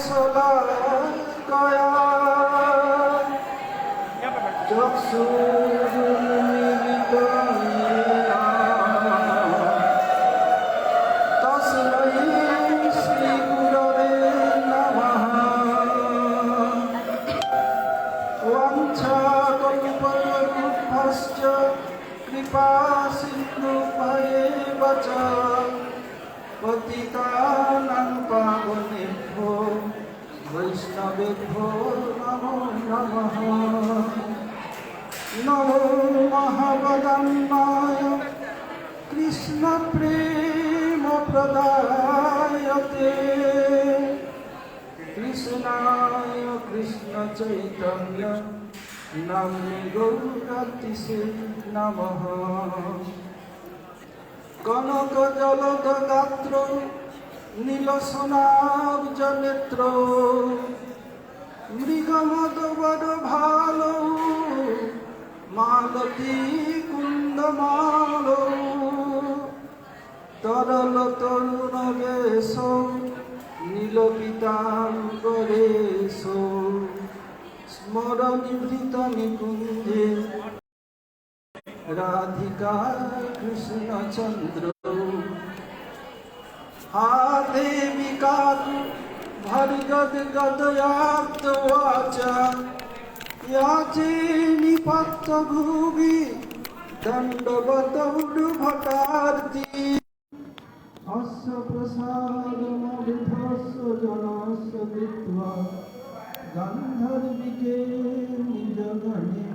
Salakaya Jaksurumilitaya Tasmai Shri Gurave Namaha Vancha kalpatarubhascha kripa sindhubhayeva cha पतितानां पावनेभ्यो वैष्णवेभ्यो नमो नमः। नमो महावदन्नाय कृष्णप्रेमप्रदायते कृष्णाय कृष्णचैतन्य नाम्ने गौरतिसे नमः। कनक जलद गात्र नीलसनाब्ज नेत्र मृगमद बड़ भालो मालती कुंदमालो तरल तरुण वेशो नील पीताम्बरेशो स्मरनिवृत निकुंजे राधिका कृष्ण चंद्र हाथे विकातु भर्गद गदयात वाचा याचे निपत्त भूवि दंडवत भटार्ति अस्य प्रसादमभिधस्य जनस्य कृत्वा गन्धर्विके निजगणे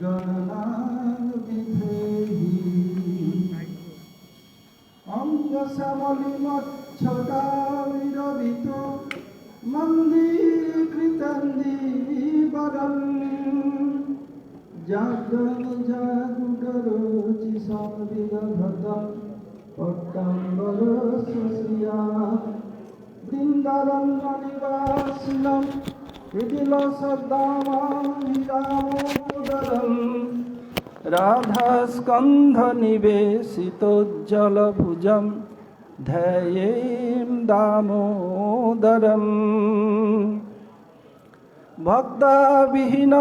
गणनां विधेहि अंगसमलिमच्छटाविरवितो मन्दीकृतन्दीवरं जागरण जागुडरोचि संविदधतं पट्टाम्बरश्रिया वृन्दारण्यनिवासिनं विदिलसद्दामाभिरामोदरम् राधास्कन्धनिवेशितोज्ज्वलभुजं ध्यायें दामोदरम् भक्ताविहीन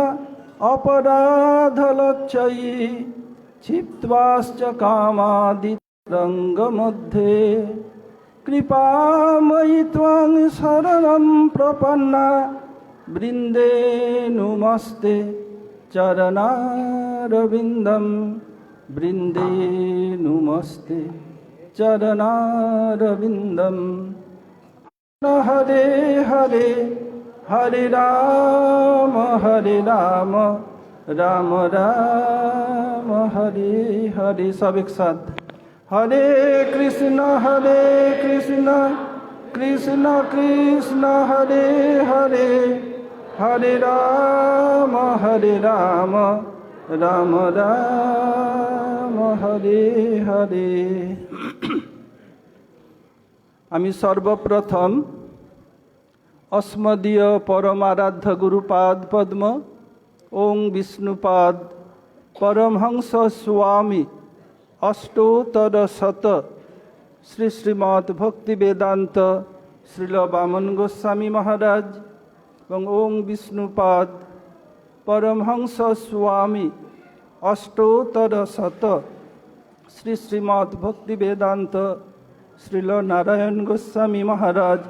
अपराधलक्षयी क्षिप्त्वाश्च कामादितरङ्गमध्ये कृपामयि त्वां शरणं प्रपन्ना वृन्दे नुमस्ते चरणारविन्दं वृन्दे नुमस्ते चरणारविन्दं। हरे हरे हरे राम राम राम हरे हरे। सब एक साथ हरे कृष्ण कृष्ण कृष्ण हरे हरे हरे राम राम राम हरे हरे। आमी सर्वप्रथम अस्मदीय परमाराध्य गुरुपाद पद्म ओं विष्णुपाद परमहंस स्वामी अष्टोत्तर शत श्री श्रीमद् भक्ति वेदांत श्रील वामन गोस्वामी महाराज एवं ओं विष्णुपाद परमहंस स्वामी अष्टोत्तर शत श्री श्रीमद् भक्ति वेदांत श्रील नारायण गोस्वामी महाराज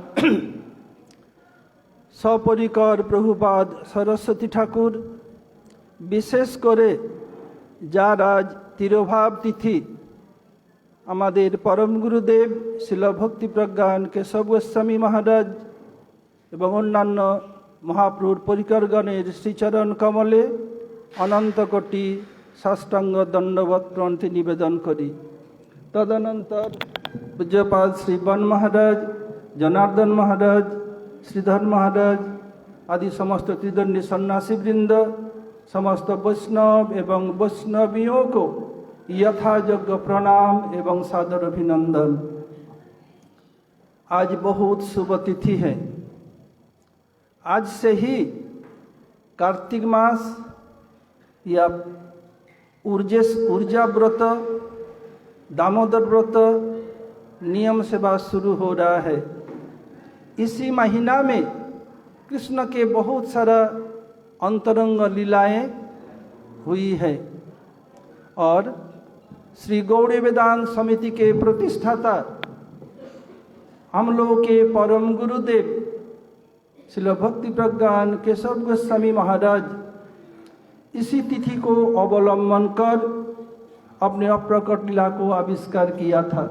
सपरिकर प्रभुपाद सरस्वती ठाकुर विशेष करे जार आज तिरोभाव तिथि आमादेर परम गुरुदेव शिल भक्ति प्रज्ञान केशव गोस्वामी महाराज एवं अन्यान्य महाप्रभुर परिकरगणेर श्रीचरण कमले अनंत कोटि साष्टांग दंडवत प्रणति निवेदन करी। तदनंतर पूज्यपाद श्री बन महाराज जनार्दन महाराज श्रीधर महाराज आदि समस्त त्रिदंडी सन्यासी वृंद समस्त वैष्णव एवं वैष्णवियों को यथायोग्य प्रणाम एवं सादर अभिनंदन। आज बहुत शुभ तिथि है। आज से ही कार्तिक मास या ऊर्जा व्रत दामोदर व्रत नियम सेवा शुरू हो रहा है। इसी महीना में कृष्ण के बहुत सारा अंतरंग लीलाएं हुई है और श्री गौड़ी वेदांत समिति के प्रतिष्ठाता हम लोगों के परम गुरुदेव श्रील भक्ति प्रज्ञान केशव गोस्वामी महाराज इसी तिथि को अवलंबन कर अपने अप्रकट लीला को आविष्कार किया था।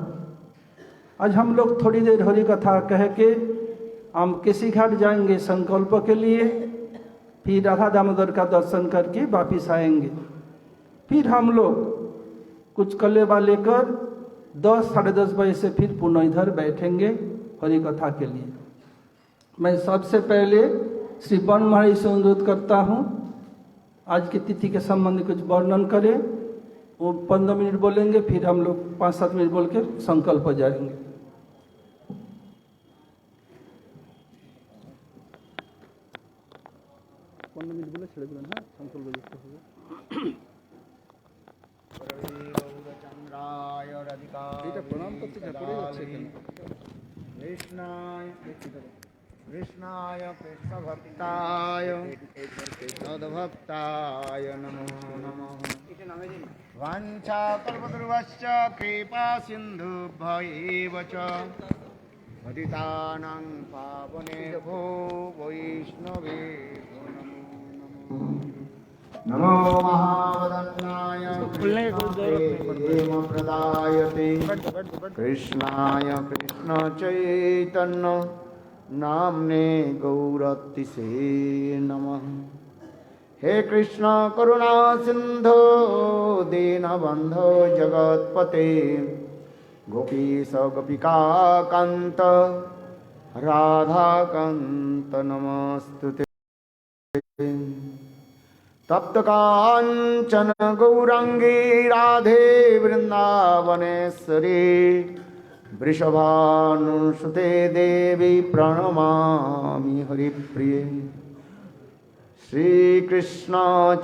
आज हम लोग थोड़ी देर हरि कथा कह के हम केसी घाट जाएंगे संकल्प के लिए, फिर राधा दामोदर का दर्शन करके वापिस आएंगे। फिर हम लोग कुछ कलेवा लेकर 10 साढ़े 10 बजे से फिर पुनः इधर बैठेंगे हरि कथा के लिए। मैं सबसे पहले श्री वन महाराज से अनुरोध करता हूँ आज की तिथि के संबंध कुछ वर्णन करें। वो 15 मिनट बोलेंगे, फिर हम लोग 5-7 मिनट बोल के संकल्प हो जाएंगे। कृष्णाय कृष्णभक्ताय तद्भक्ताय नमो नमः। वाञ्छाकल्पतरुश्च कृपा सिन्धुभ्यैव च पतितानां पावनेभ्यो वैष्णवेभ्यो नमो नमः। नमो महावदन्नाय प्रेमप्रदायते कृष्णाय कृष्णचैतन्य नाम्ने गौरतिसे नमः। हे कृष्ण करुणा सिंधो दीनबंधो जगत्पते गोपीश गोपिका कांत राधा कांत नमस्तुते। तप्त कांचन गौरांगी राधे वृंदावनेश्वरी वृषभानुसुते देवी प्रणमामि हरिप्रिये। श्रीकृष्ण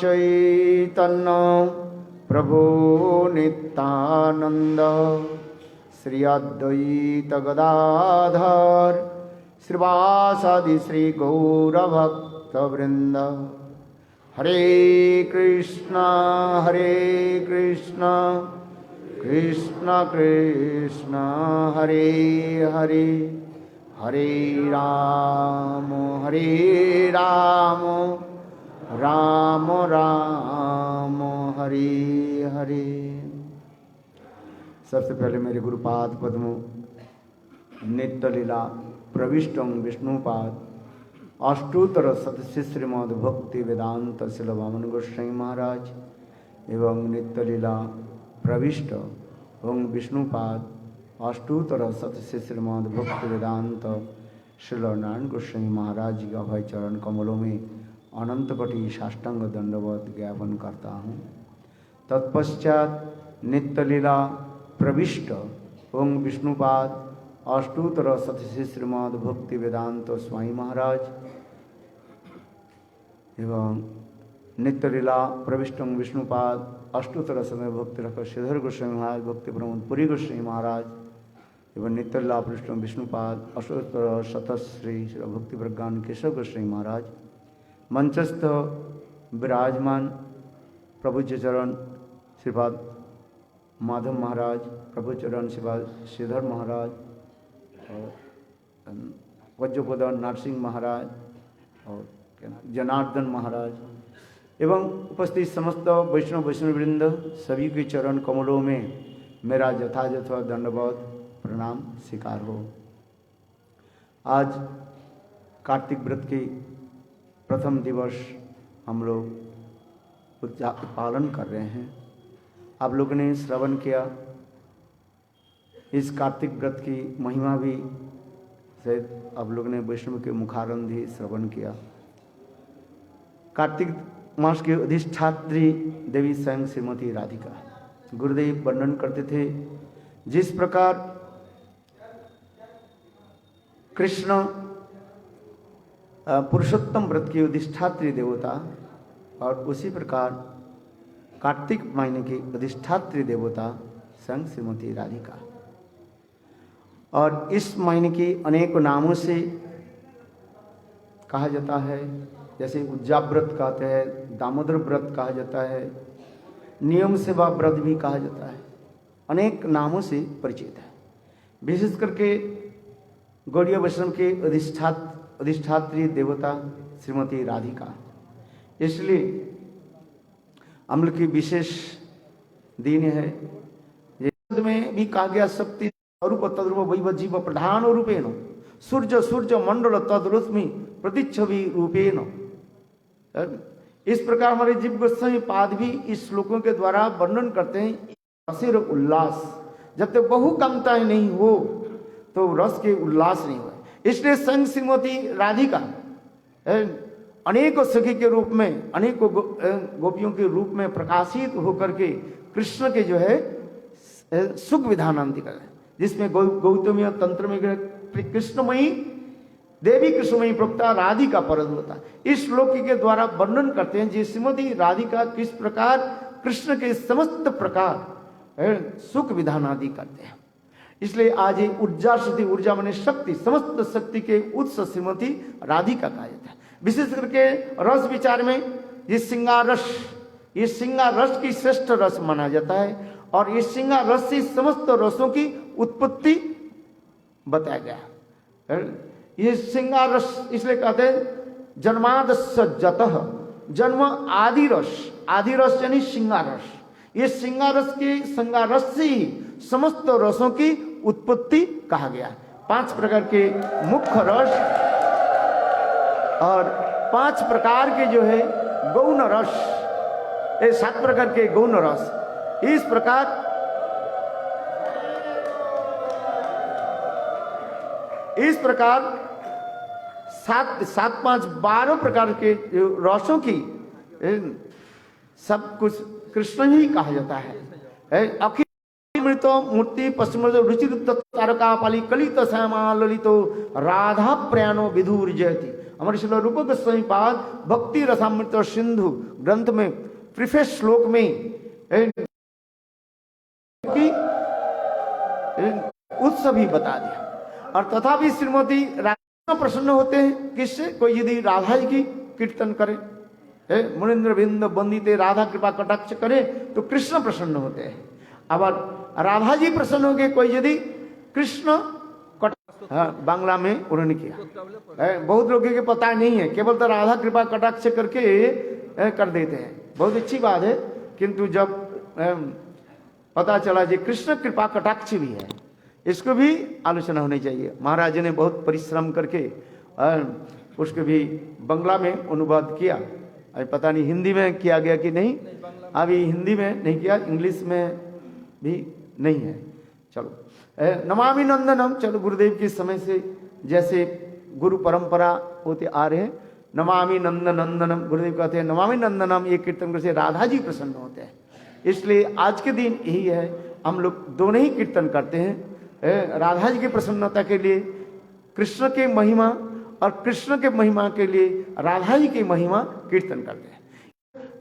चैतन्य प्रभु नित्यानंद श्री अद्वैत गदाधर श्रीवासादि श्री गौरभक्तवृंद। हरे कृष्ण कृष्ण कृष्ण हरे हरे हरे राम राम राम हरे हरे। सबसे पहले मेरे गुरुपाद पद्मों नित्य लीला प्रविष्टं विष्णुपाद अष्टोत्तर सतस्य श्रीमद् भक्ति वेदांत शिल वामन गोस्वामी महाराज एवं नित्य लीला प्रविष्ट ओं विष्णुपाद अष्टोत्तर सतस्य श्रीमद् भक्ति वेदांत श्रील नारायण गोस्वामी महाराज जी का अभय चरण कमलों में अनंत कोटि साष्टांग दंडवत ज्ञापन करता हूँ। तत्पश्चात नित्य लीला प्रविष्ट ओं विष्णुपाद अष्टोत्तर सतस्य श्रीमद् भक्ति वेदांत स्वामी महाराज एवं नित्य लीला प्रविष्ट विष्णुपाद अष्टोत्तर समय भक्ति रख श्रीधर गोस्वामी महाराज भक्ति प्रमोद पुरी गोस्वामी महाराज एवं नित्य लीला प्रविष्ट विष्णुपाद अष्टोत्तर शतश्री श्री भक्ति प्रज्ञान केशव गोस्वामी महाराज मंचस्थ विराजमान प्रभुज्य चरण श्रीपाद माधव महाराज प्रभुचरण श्रीपाद श्रीधर महाराज और वज्रपदन नरसिंह महाराज और जनार्दन महाराज एवं उपस्थित समस्त वैष्णववृंद सभी के चरण कमलों में मेरा यथायथ दंडवत प्रणाम स्वीकार हो। आज कार्तिक व्रत की प्रथम दिवस हम लोग पालन कर रहे हैं। आप लोगों ने श्रवण किया इस कार्तिक व्रत की महिमा भी शायद आप लोगों ने वैष्णव के मुखारंभ ही श्रवण किया। कार्तिक मास की अधिष्ठात्री देवी स्वयं श्रीमती राधिका गुरुदेव वर्णन करते थे जिस प्रकार कृष्ण पुरुषोत्तम व्रत की अधिष्ठात्री देवता और उसी प्रकार कार्तिक महीने की अधिष्ठात्री देवता स्वयं श्रीमती राधिका और इस महीने की अनेक नामों से कहा जाता है, जैसे उज्जा व्रत कहते हैं, दामोदर व्रत कहा जाता है, नियम सेवा व्रत भी कहा जाता है, अनेक नामों से परिचित है। विशेष करके गौड़ीय वैष्णव के अधिष्ठात्री देवता श्रीमती राधिका, इसलिए हम लोग की विशेष दिन है। में भी कहा गया शक्ति रूप तद्रूप वैव जीव प्रधान रूपेण सूर्य मंडल तद्रश्मि प्रतिच्छवि रूपेण। इस प्रकार हमारे जीव गोस्वामी पाद भी इस श्लोकों के द्वारा वर्णन करते हैं रसेर उल्लास। जब तक बहुकामताएं नहीं हो तो रस के उल्लास नहीं हुए। इसलिए संग श्रीमती राधिका अनेकों सखी के रूप में, अनेकों गोपियों के रूप में प्रकाशित होकर के कृष्ण के जो है सुख विधानांति कर, जिसमें गौतमीय तंत्र में कृष्णमयी देवी कृष्णमयी प्रोक्ता राधिका परद्भुता, इस श्लोक के द्वारा वर्णन करते हैं जी श्रीमती राधिका किस प्रकार कृष्ण के समस्त प्रकार सुख विधान आदि करते हैं। इसलिए आज ये ऊर्जा शक्ति, ऊर्जा माने शक्ति, समस्त शक्ति के उत्स श्रीमती राधिका कहा जाता है। विशेष करके रस विचार में ये श्रृंगार रस, ये श्रृंगार रस की श्रेष्ठ रस माना जाता है और ये श्रृंगार रस से समस्त रसों की उत्पत्ति बताया गया। ये श्रृंगार रस इसलिए कहते हैं जन्मादस्य जतः, जन्म आदि रस यानी श्रृंगार रस। ये श्रृंगार रस के श्रृंगार रस से ही समस्त रसों की उत्पत्ति कहा गया। 5 प्रकार के मुख्य रस और 5 प्रकार के जो है गौण रस, ये 7 प्रकार के गौण रस। इस प्रकार सात 5 12 प्रकार के रसों की सब कुछ कृष्ण ही कहा जाता है। अखिल मृत मूर्ति पश्चिम रुचि तारका पाली कलित श्यामा ललितो राधा प्रयाणो विधुर जयति। हमारे श्री रूप गोस्वामी पाद भक्ति रसामृत सिंधु ग्रंथ में प्रीफेस श्लोक में उत्सव ही बता दिया। और तथापि श्रीमती राधा प्रसन्न होते हैं किससे? कोई यदि राधा जी की कीर्तन करे, मुनिंद्र बिंद बंदिते राधा कृपा कटाक्ष करे तो कृष्ण प्रसन्न होते हैं। अब राधा जी प्रसन्न हो गए कोई यदि कृष्ण बांग्ला में उन्होंने किया। बहुत लोगों के पता नहीं है, केवल तो राधा कृपा कटाक्ष करके कर देते हैं, बहुत अच्छी बात है। किंतु जब पता चला जी कृष्ण कृपा कटाक्ष भी है, इसको भी आलोचना होनी चाहिए। महाराज ने बहुत परिश्रम करके उसको भी बांग्ला में अनुवाद किया। अभी पता नहीं हिंदी में किया गया कि नहीं, अभी हिंदी में नहीं किया, इंग्लिश में भी नहीं है। चलो नमामि नंदनम, चलो गुरुदेव के समय से जैसे गुरु परंपरा होते आ रहे हैं, नमामि नंदनम गुरुदेव कहते हैं नमामि नंदनम, ये कीर्तन करके राधा जी प्रसन्न होते हैं। इसलिए आज के दिन यही है, हम लोग दोनों ही कीर्तन करते हैं, राधा जी की प्रसन्नता के लिए कृष्ण के महिमा और कृष्ण के महिमा के लिए राधा जी की महिमा कीर्तन करते हैं।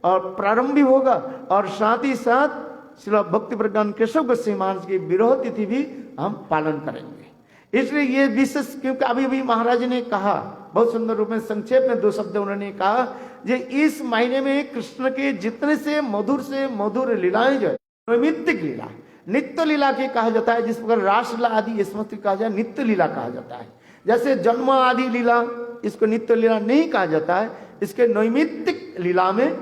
और प्रारंभ भी होगा और साथ ही साथ श्री भक्ति प्रज्ञान केशव गोस्वामी महाराज की विरह तिथि भी हम पालन करेंगे। इसलिए ये विशेष, क्योंकि अभी भी महाराज ने कहा बहुत सुंदर रूप में, संक्षेप में 2 शब्द उन्होंने कहा जे इस महीने में कृष्ण के जितने से मधुर लीलाएं जो है, नैमित्तिक लीला, नित्य लीला के कहा जाता है। जिस प्रकार रासलीला आदि स्मृति कहा जाए, नित्य लीला कहा जाता है। जैसे जन्म आदि लीला, इसको नित्य लीला नहीं कहा जाता है, इसके नैमित्तिक लीला में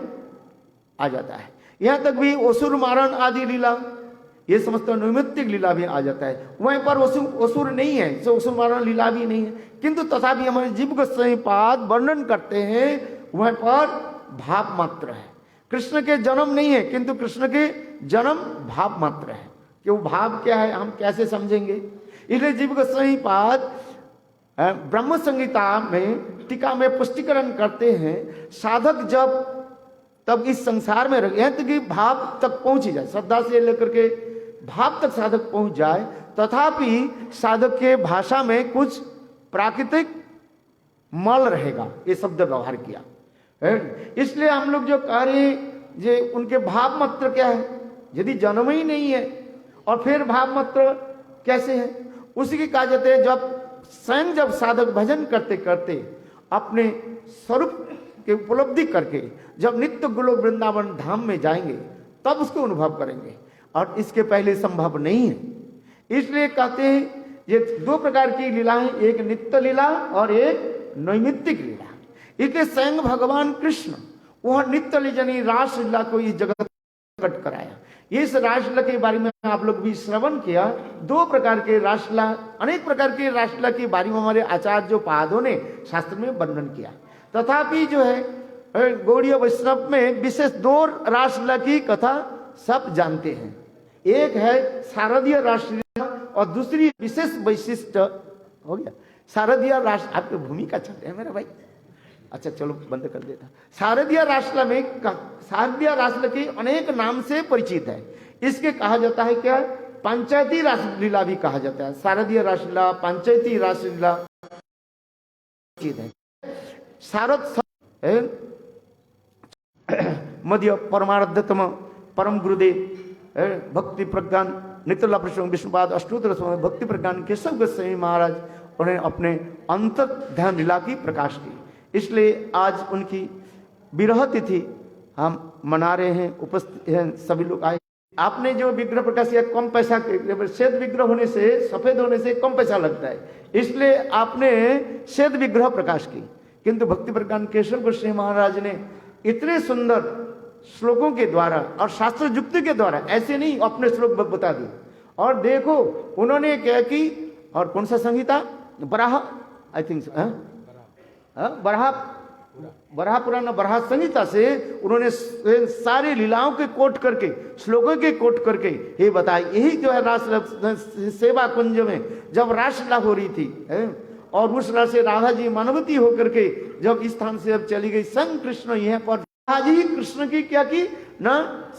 आ जाता है। यहां तक भी असुर मारण आदि लीला, ये समस्त नैमित्तिक लीला भी आ जाता है। वहीं पर असुर नहीं है, जो असुर मारण लीला भी नहीं है, किंतु तथापि हमारे जीव गोस्वामी पाद वर्णन करते हैं वहीं पर भाव मात्र है। कृष्ण के जन्म नहीं है, किंतु कृष्ण के जन्म भाव मात्र है। कि वो भाव क्या है हम कैसे समझेंगे? इसलिए जीव गोस्वामी पाद ब्रह्म संहिता में टीका में पुष्टिकरण करते हैं, साधक जब तब इस संसार में रहे हैं तो कि भाव तक पहुंच ही जाए, श्रद्धा से लेकर के भाव तक साधक पहुंच जाए, तथापि साधक के भाषा में कुछ प्राकृतिक मल रहेगा, ये शब्द व्यवहार किया। इसलिए हम लोग जो कह रहे हैं जे उनके भाव मात्र क्या है, यदि जन्म ही नहीं है और फिर भाव मात्र कैसे है? उसी की कहा जाते हैं जब स्वयं जब साधक भजन करते करते अपने स्वरूप के उपलब्धि करके जब नित्य गोलोक वृंदावन धाम में जाएंगे तब उसको अनुभव करेंगे, और इसके पहले संभव नहीं है। इसलिए कहते हैं ये दो प्रकार की लीला है, एक नित्य लीला और एक नैमित्तिक लीला। इसलिए स्वयं भगवान कृष्ण वह नित्य लीला रासलीला को इस जगत प्रकट कराया। इस रासलीला के बारे में आप लोग भी श्रवण किया। दो प्रकार के रासलीला, अनेक प्रकार के रासलीला के बारे में हमारे आचार्य जो पादों ने शास्त्र में वर्णन किया। तथापि जो है गौड़ीय वैष्णव में विशेष दो रासलीला की कथा सब जानते हैं। एक है शारदीय रासलीला और दूसरी विशेष वैशिष्ट हो गया शारदीय रास। आपकी भूमिका चल रही है मेरा भाई, अच्छा चलो बंद कर देता। शारदीय रासलीला में शारदीय रासलीला के अनेक नाम से परिचित है। इसके कहा जाता है क्या, पंचायती रासलीला भी कहा जाता है। शारदीय रासलीला, पंचायती रासलीला है। शारद मध्य परमार्धतम परम गुरुदेव भक्ति प्रज्ञान नित्य प्रसंग विष्णुपाद अष्टोत्तर भक्ति प्रज्ञान केशव गोस्वामी महाराज उन्हें अपने अंतर ध्यान लीला की प्रकाश की। इसलिए आज उनकी विरह तिथि हम मना रहे हैं, उपस्थित हैं सभी लोग आए। आपने जो विग्रह प्रकाश किया कम पैसा, श्वेत विग्रह होने से, सफेद होने से कम पैसा लगता है, इसलिए आपने श्वेत विग्रह प्रकाश की। किंतु भक्ति प्रज्ञान केशव गोस्वामी महाराज ने इतने सुंदर श्लोकों के द्वारा और शास्त्र युक्ति के द्वारा ऐसे नहीं अपने श्लोक बता दिए। और देखो उन्होंने क्या की, और कौन सा संहिता, बराह आई थिंक बराह पुराण बराह संहिता से उन्होंने सारी लीलाओं के कोट करके, श्लोकों के कोट करके ये बताया। यही जो है रास सेवा कुंज में जब रासलीला हो रही थी और उस रास से राधा जी मानवती होकर के जब इस स्थान से अब चली गई, संग कृष्ण यहाँ पर आज ही कृष्ण की क्या की ना,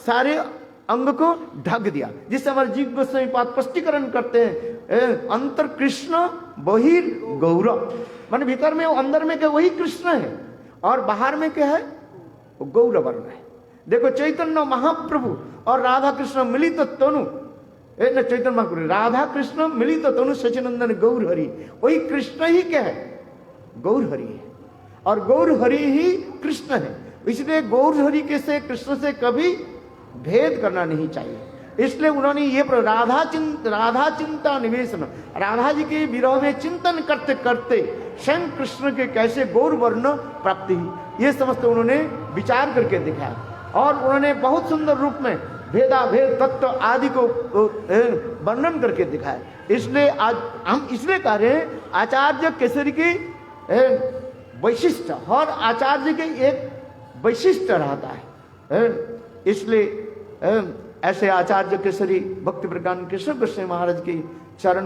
सारे अंग को ढक दिया। जिससे हमारे जीव गोस्वामी पाद स्पष्टीकरण करते हैं, अंतर कृष्ण बहिर गौरव, मान भीतर में अंदर में क्या वही कृष्ण है और बाहर में क्या है वो गौर वर्ण है। देखो चैतन्य महाप्रभु और राधा कृष्ण मिलित तनु, चैतन्य महाप्रभु राधा कृष्ण मिलित तनु सचिनंदन गौर हरि, वही कृष्ण ही क्या है, गौर हरि है, और गौर हरि ही कृष्ण है। इसलिए गौर हरि के से कृष्ण से कभी भेद करना नहीं चाहिए। इसलिए उन्होंने ये राधा चिंता निवेशन, राधा जी के विरह में चिंतन करते करते स्वयं कृष्ण के कैसे गौर वर्ण प्राप्ति हुई, ये समस्त उन्होंने विचार करके दिखाया। और उन्होंने बहुत सुंदर रूप में भेदा भेद तत्व आदि को वर्णन करके दिखाया। इसलिए आज हम इसलिए कह रहे हैं आचार्य केसरी की वैशिष्ट, हर आचार्य के एक वैशिष्ट रहता है। इसलिए ऐसे आचार्य केसरी भक्ति प्रज्ञान केशव गोस्वामी महाराज की चरण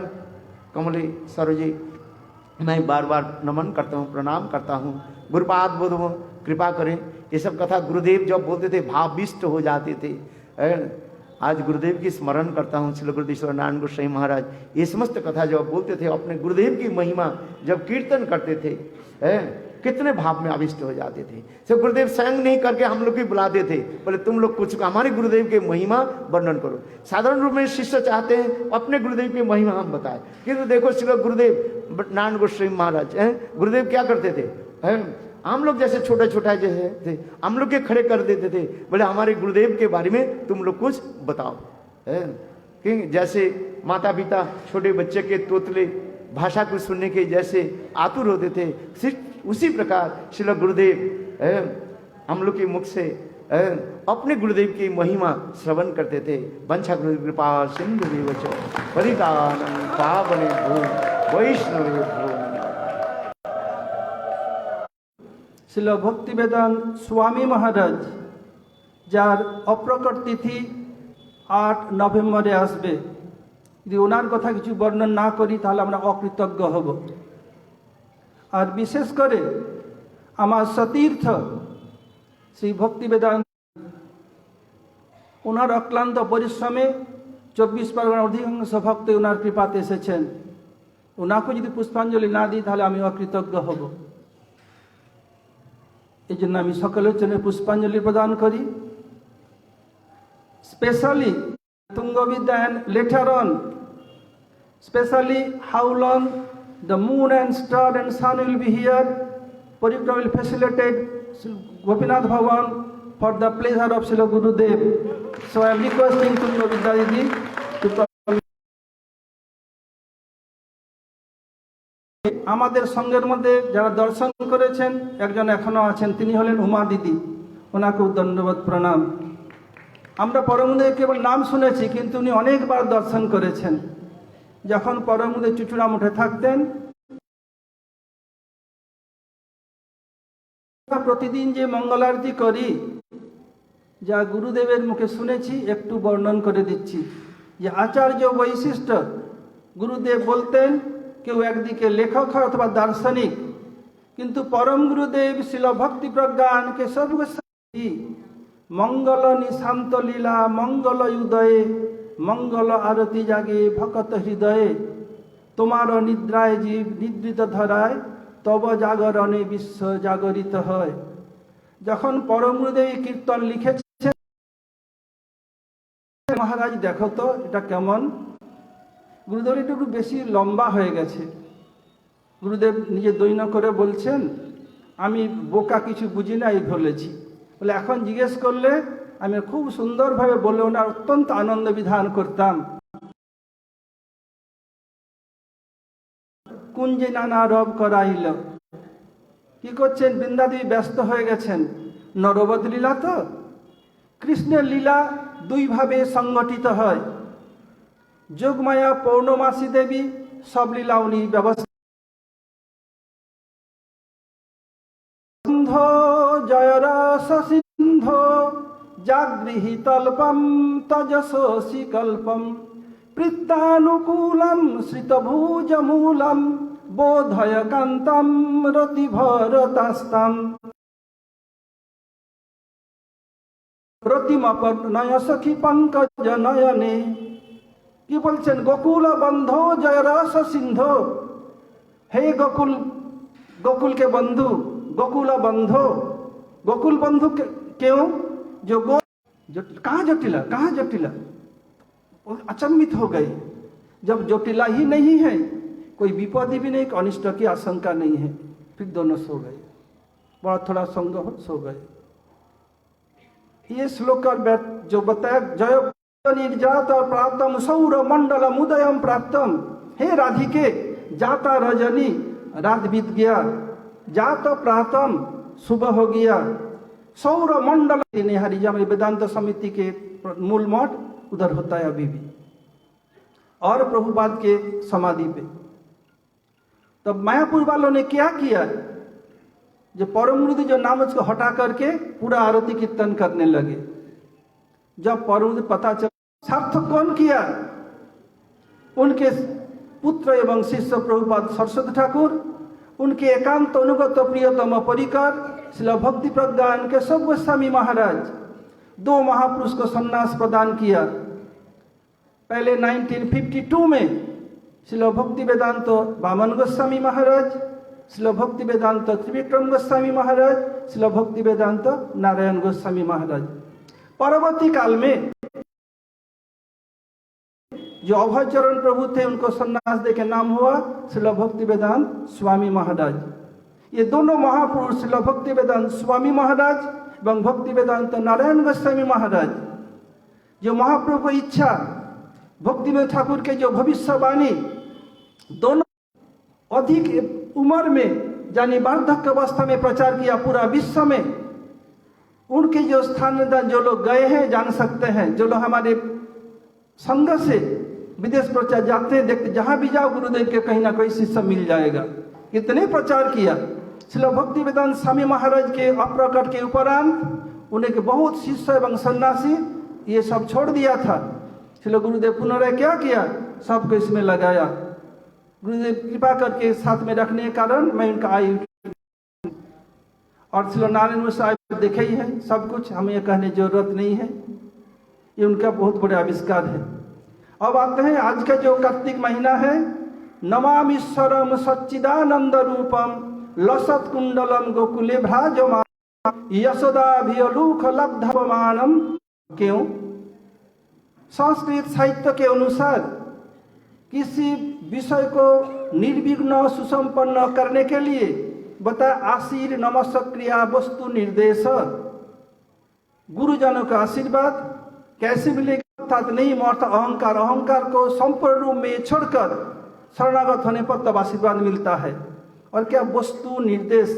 कमले सरोजी मैं बार बार नमन करता हूँ, प्रणाम करता हूँ। गुरुपाद बोधो कृपा करें। ये सब कथा गुरुदेव जब बोलते थे भावविष्ट हो जाते थे। आज गुरुदेव की स्मरण करता हूँ, श्री गुरुदेव नारायण गोस्वामी महाराज ये समस्त कथा जब बोलते थे, अपने गुरुदेव की महिमा जब कीर्तन करते थे, कितने भाव में आविष्ट हो जाते थे। सब गुरुदेव स्वयं नहीं करके हम लोग भी बुलाते थे, बोले तुम लोग कुछ हमारे गुरुदेव के महिमा वर्णन करो। साधारण रूप में शिष्य चाहते हैं अपने गुरुदेव की महिमा हम बताएं, किंतु देखो श्री गुरुदेव नारायण गोस्वामी महाराज गुरुदेव क्या करते थे, हम लोग जैसे छोटा छोटा जैसे थे हम लोग के खड़े कर देते थे, बोले हमारे गुरुदेव के बारे में तुम लोग कुछ बताओ। कि जैसे माता पिता छोटे बच्चे के तोतले भाषा को सुनने के जैसे आतुर होते थे, सिर्फ उसी प्रकार श्री गुरुदेव हम लोग के मुख से अपने गुरुदेव की महिमा श्रवण करते थे। वंशा गुरुदेव कृपा सिंधु देवच परितानंद पावने भो वैष्णवे भो। श्रील भक्तिवेदांत स्वामी महाराज जार अप्रकट तिथि 8 नभेम्बरे आसबे, यदि ओनार कथा किछु वर्णन ना करी ताहले आमरा अकृतज्ञ हब। और विशेष करे आमार सतीर्थ श्री भक्तिवेदांत ओनार अक्लांत परिश्रमे 24 परगना अधिकांश भक्त ओनार कृपाते एसेछेन, ओनाके यदि पुष्पांजलि ना दी ताहले आमी अकृतज्ञ हब। एजন্য আমি সকলের জন্য পুষ্পাঞ্জলি প্রদান করি। Especially Tungavidya and later on, especially how long the moon and star and sun will be here, Parikrama will facilitate Gopinath Bhavan for the pleasure of Srila Gurudev. So I am requesting to Govinda Didi to আমাদের সঙ্গের মধ্যে যারা দর্শন করেছেন একজন এখনো আছেন, তিনি হলেন উমা দিদি। ওনাকেও ধন্যবাদ প্রণাম। আমরা পরমুদে কেবল নাম শুনেছি, কিন্তু উনি অনেকবার দর্শন করেছেন। যখন পরমুদে চুচুড়ামুঠে থাকতেন, প্রতিদিন যে মঙ্গলারতি করি, যা গুরুদেবের মুখে শুনেছি একটু বর্ণন করে দিচ্ছি। যে আচার্য বৈশিষ্ট্য, গুরুদেব বলতেন কেউ একদিকে লেখক হয় অথবা দার্শনিক, কিন্তু পরম গুরুদেব শিল ভক্তি প্রজ্ঞান কেশব গোস্বামী মঙ্গল নিশান্ত লীলা মঙ্গল উদয়ে মঙ্গল আরতি জাগে ভকত হৃদয়ে তোমার নিদ্রায় জীব নিদ্রিত ধরায় তব জাগরণে বিশ্ব জাগরিত হয়। যখন পরম গুরুদেব কীর্তন লিখেছেন, মহারাজ দেখো তো এটা কেমন। গুরুদেব একটু বেশি লম্বা হয়ে গেছে। গুরুদেব নিজে দৈন্য করে বলছেন, আমি বোকা কিছু বুঝি না এই বলেছি। বলে এখন জিজ্ঞেস করলে আমি খুব সুন্দরভাবে বলে ওনার অত্যন্ত আনন্দ বিধান করতাম। কুঞ্জে নানা রব করাইল, কি করছেন? বৃন্দাদেবী ব্যস্ত হয়ে গেছেন। নরবত লীলা তো, কৃষ্ণের লীলা দুইভাবে সংগঠিত হয়। যোগমায়া পৌর্ণমাসী দেবী সব লীলা উনি ব্যবস্থা। জয় রস সিন্ধ জাগৃহি তল্পম তজসোসি কল্পম প্রীত্যানুকূলম শ্রিতভুজমূলম বোধয় কান্তম রতিভরতাস্তম প্রতিমপনয় সখী পঙ্কজ নয়নে। কি বলছেন? গোকুল বন্ধ জয় রস সিন্ধ, হে গোকুল, গোকুলকে বন্ধু, गोकुल बंधो। गोकुल बंधु क्यों? जो कहाँ जटिला, कहाँ जटिला? अचंभित हो गई। जब जटिला ही नहीं है, कोई विपत्ति भी नहीं, अनिष्ट की आशंका नहीं है, फिर दोनों सो गए। बड़ा थोड़ा संग हो, सो गए। ये श्लोक जो बताया, जय निर्जात प्राप्तम सौर मंडल उदयम प्राप्तम। हे राधिके, जाता रजनी, रात बीत गया, जात प्रातम, सुबह हो गया। सौर मंडल हरिजाम वेदांत समिति के मूल मठ उधर होता है अभी भी, और प्रभुपाद के समाधि पे। तब मायापुर वालों ने क्या किया, जो परम गुरु जो नाम उसको हटा करके पूरा आरती कीर्तन करने लगे। जब परम गुरु पता चला, सार्थक कौन किया? उनके पुत्र एवं शिष्य प्रभुपाद सरस्वती ठाकुर, उनके एकांत अनुगत प्रियतम परिकर श्रील भक्ति प्रज्ञान केशव गोस्वामी महाराज, दो महापुरुष को संन्यास प्रदान किया। पहले 1952 में श्रील भक्ति वेदांत वामन गोस्वामी महाराज, श्रील भक्ति वेदांत त्रिविक्रम गोस्वामी महाराज, श्रील भक्ति वेदांत नारायण गोस्वामी महाराज। परवर्ती काल में जो अभय चरण प्रभु थे, उनको सन्यास दे के नाम हुआ श्रील भक्ति वेदांत स्वामी महाराज। ये दोनों महापुरुष श्रील भक्ति वेदांत स्वामी महाराज एवं भक्ति वेदांत नारायण गोस्वामी महाराज, जो महाप्रभु की इच्छा, भक्ति में ठाकुर के जो भविष्यवाणी, दोनों अधिक उम्र में यानी वार्धक्य अवस्था में प्रचार किया पूरा विश्व में। उनके जो स्थान जो लोग गए हैं जान सकते हैं, जो लोग हमारे संघ से विदेश प्रचार जाते हैं, देखते जहां भी जाओ गुरुदेव के कहीं ना कहीं शिष्य मिल जाएगा। कितने प्रचार किया। श्रील भक्ति वेदांत स्वामी महाराज के अप्रकट के उपरांत उन्हें के बहुत शिष्य एवं सन्यासी ये सब छोड़ दिया था। श्रील गुरुदेव पुनः क्या किया, सबको इसमें लगाया। गुरुदेव कृपा करके साथ में रखने के कारण मैं उनका आयु, और श्रील नारायण साहब देखे ही है, सब कुछ हमें ये कहने जरूरत नहीं है, ये उनका बहुत बड़ा आविष्कार है। अब आते हैं आज का जो कार्तिक महीना है, नमामीश्वरम सच्चिदानंद रूपम लसत कुंडलम गोकुले भ्राजमान यशोदाभिलूख लब्धमानम। क्यों? संस्कृत साहित्य के अनुसार किसी विषय को निर्विघ्न सुसंपन्न करने के लिए बता आशीर नमस्क क्रिया वस्तु निर्देश। गुरुजनों का आशीर्वाद कैसे मिलेगा? अर्थात नहीं अर्थ अहंकार, अहंकार को संपूर्ण रूप में छोड़कर शरणागत होने पर तब आशीर्वाद मिलता है। और क्या वस्तु निर्देश,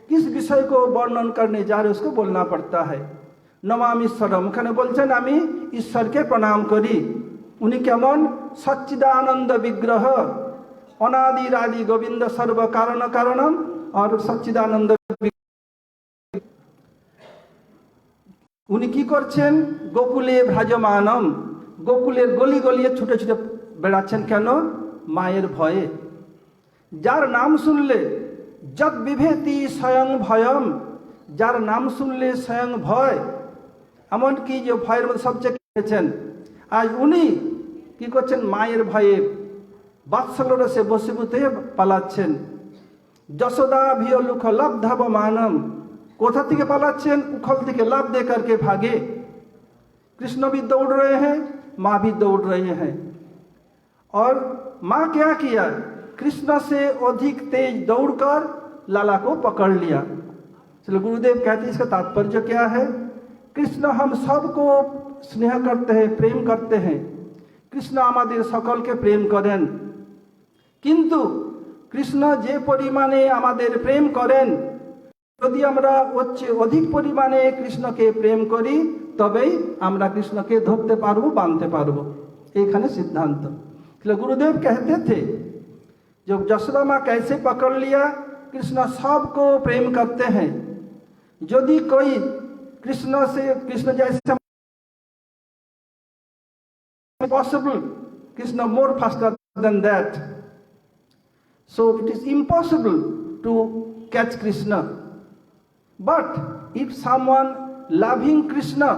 किस विषय को वर्णन करने जा रहे उसको बोलना पड़ता है। नमामीश्वरम एखाने बोलছেন আমি ঈশ্বরকে प्रणाम करी। उनी केमन? सच्चिदानंद विग्रह, अनादि आदि गोविंद सर्व कारण कारणम और सच्चिदानंद। उनी की करছেন? गोकुले भ्राजमानम, गोकुलेर गली गलिए छुटे छुटे बेड़ाচ্ছেন কেন? माয়ের ভয়ে। जार नाम सुनले जब विभेति स्वयं भयम, जार नाम सुनले स्वयं भय, एमन की जो भयर मध्य सबचेয়ে গেছেন। आज उनी কি করছেন? মায়ের ভয়ে বাৎসল্য রসে বশীভূত হয়ে পালাচ্ছেন। যশোদা ভিয়লুখ লব্ধব মানম, कोथा থেকে পালাচ্ছেন? उखल থেকে लाभ दे करके भागे। कृष्ण भी दौड़ रहे हैं, माँ भी दौड़ रहे हैं। और माँ क्या किया? कृष्ण से अधिक तेज दौड़कर लाला को पकड़ लिया। चलो गुरुदेव कहते हैं इसका तात्पर्य क्या है? कृष्ण हम सबको स्नेह करते हैं, प्रेम करते हैं। कृष्ण आमादेर सकल के प्रेम करें, किन्तु कृष्ण जे परिमाणे आमादेर प्रेम करें, यदि आमरा अधिक परिमाणे कृष्ण के प्रेम करी तबेई आमरा कृष्ण के धरते पारबो, बांधते पारबो। एखाने सिद्धांत। गुरुदेव कहते थे जब यशोदा माँ कैसे पकड़ लिया? कृष्ण सबको प्रेम करते हैं। यदि कोई कृष्ण से, कृष्ण जैसे possible, Krishna more faster than that, so it is impossible to catch Krishna. But if someone loving Krishna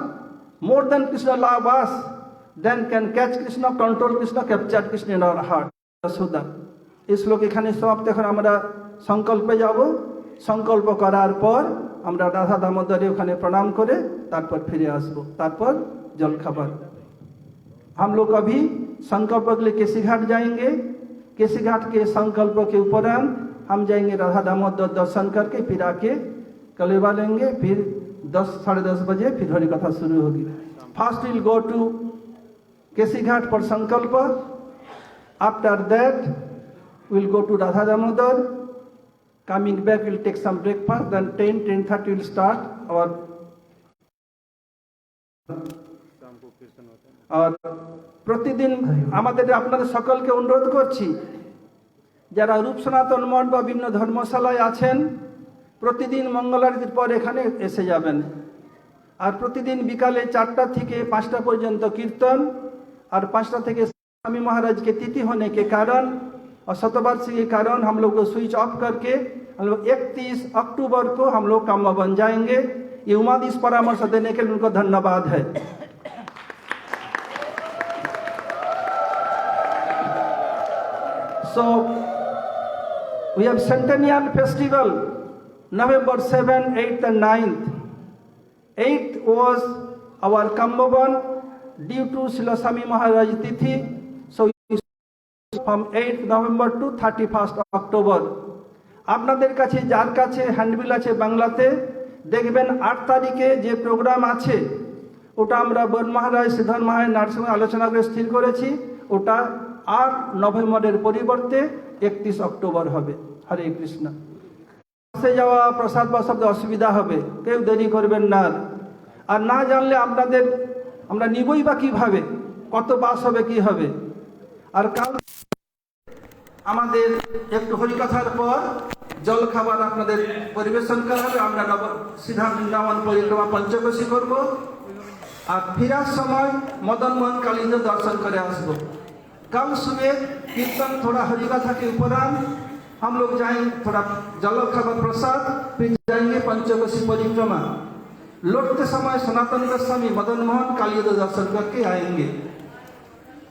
more than Krishna love us, then can catch Krishna, control Krishna, capture Krishna in our heart. Yashoda এই শ্লোক এখানে সমাপ্ত। এখন আমরা সংকল্পে যাব। সংকল্প করার পর আমরা রাধা দামোদরে ওখানে প্রণাম করে তারপর ফিরে আসব, তারপর জল খাবার। हम लोग अभी संकल्प के लिए केसी घाट जाएंगे। केसी घाट के संकल्प के उपरांत हम जाएंगे राधा दामोदर दर्शन करके फिर आके कलेवा लेंगे। फिर 10 साढ़े 10 बजे फिर हरि कथा शुरू होगी। First will go to Keshi Ghat for संकल्प। After that will go to Radha Damodar. Coming back will take some breakfast. Then 10-10:30 will start और और प्रतिदिन आमादेर आपनादेर सकलके अनुरोध करछि যারা रूप सनातन मठ বা বিভিন্ন ধর্মশালায় আছেন प्रतिदिन मंगल आरतिर पर एखाने एसे जाबेन। और प्रतिदिन बिकाले 4टा থেকে 5टा पर्यन्त कीर्तन। और 5टा থেকে स्वामी महाराज के तिथि होने के कारण और शतवार्षिकी के कारण हम लोग को स्विच ऑफ करके हम लोग 31 अक्टूबर को हम लोग काम बन जाएंगे। ये उमादीश परामर्श देने के लिए उनको धन्यवाद है। So we have Centennial Festival, November 7, 8th and 9th. 8th was our Kambavan due to Srila Swami Maharaj Tithi. So from 8th November to 31st October. আপনাদের কাছে যার কাছে হ্যান্ডবিল আছে বাংলাতে দেখবেন 8 তারিখে যে প্রোগ্রাম আছে ওটা আমরা বন মহারাজ সিদ্ধার্থ মহারাজ নার্সিং আলোচনা করে স্থির করেছি। ওটা 8 নভেম্বরের পরিবর্তে 31 অক্টোবর হবে। হরে কৃষ্ণ। আসে যাওয়া প্রসাদ বা শব্দ অসুবিধা হবে, কেউ দেরি করবেন না। আর না জানলে আপনাদের আমরা নিবই বা কিভাবে, কত বাস হবে কি হবে। আর কাল আমাদের একটু হরিকথার পর জল খাবার আপনাদের পরিবেশন করা হবে। আমরা সিধা বৃন্দাবন পরিক্রমা পঞ্চকোশী করব। আর ফেরার সময় मदन मोहन कालिंद दर्शन करे आसबो। कल सुबह कीर्तन थोड़ा हरिकथा के उपरांत हम लोग जाएंगे, थोड़ा जल खाबर प्रसाद, फिर जाएंगे पंचकोशी परिक्रमा। लौटते समय सनातन गोस्वामी मदन मोहन कालिंद दर्शन करके आएंगे।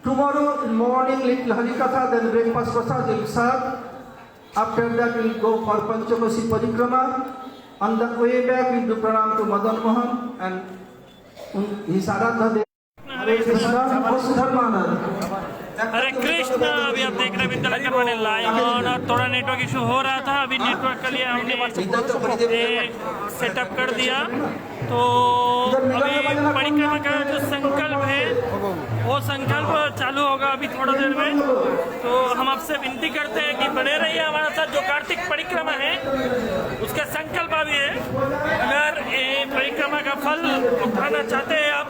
Tomorrow in morning little harikatha, then breakfast prasad will serve. After that we'll go for Panchakoshi Parikrama. On the way back we'll do pranam to Madan Mohan and his Aradha Dev. Hare Krishna, Dharmanand. हरे कृष्ण। अभी आप देख रहे हैं विद्यालंकर वाले live on, और थोड़ा network issue हो रहा था, अभी नेटवर्क के लिए हमने सेटअप कर दिया। तो अभी परिक्रमा का जो संकल्प है वो संकल्प चालू होगा अभी थोड़ा देर में। तो हम आपसे विनती करते हैं कि बने रहिए हमारे साथ। जो कार्तिक परिक्रमा है उसका संकल्प अभी है। अगर ये परिक्रमा का फल उठाना चाहते हैं आप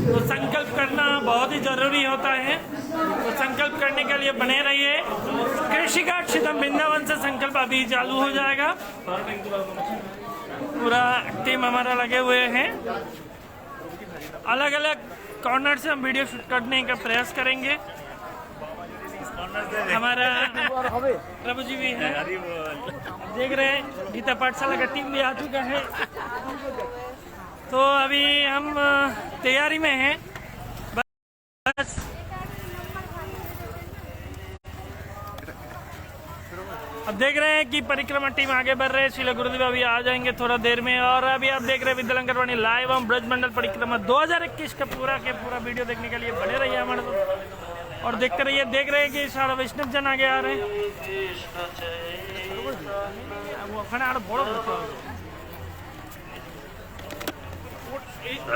तो संकल्प करना बहुत ही जरूरी होता है। तो संकल्प करने के लिए बने रहिए। कृषि घाट सीधम वृंदावन से संकल्प अभी चालू हो जाएगा। पूरा टीम हमारा लगे हुए हैं। अलग अलग कॉर्नर से हम वीडियो शूट करने का प्रयास करेंगे। हमारा प्रभु जी भी है, देख रहे हैं। गीता पाठशाला का टीम भी आ चुका है। तो अभी हम तैयारी में हैं बस। अब देख रहे हैं कि परिक्रमा टीम आगे बढ़ रहे हैं। श्रील गुरुदेव अभी आ जाएंगे थोड़ा देर में। और अभी आप देख रहे हैं विद्यालंकर वाणी लाइव हम ब्रजमंडल परिक्रमा 2021 का पूरा वीडियो देखने के लिए बने रहिए हमारे साथ और देखते रहिए। देख रहे हैं कि सारा वैष्णव जन आगे आ रहे हैं।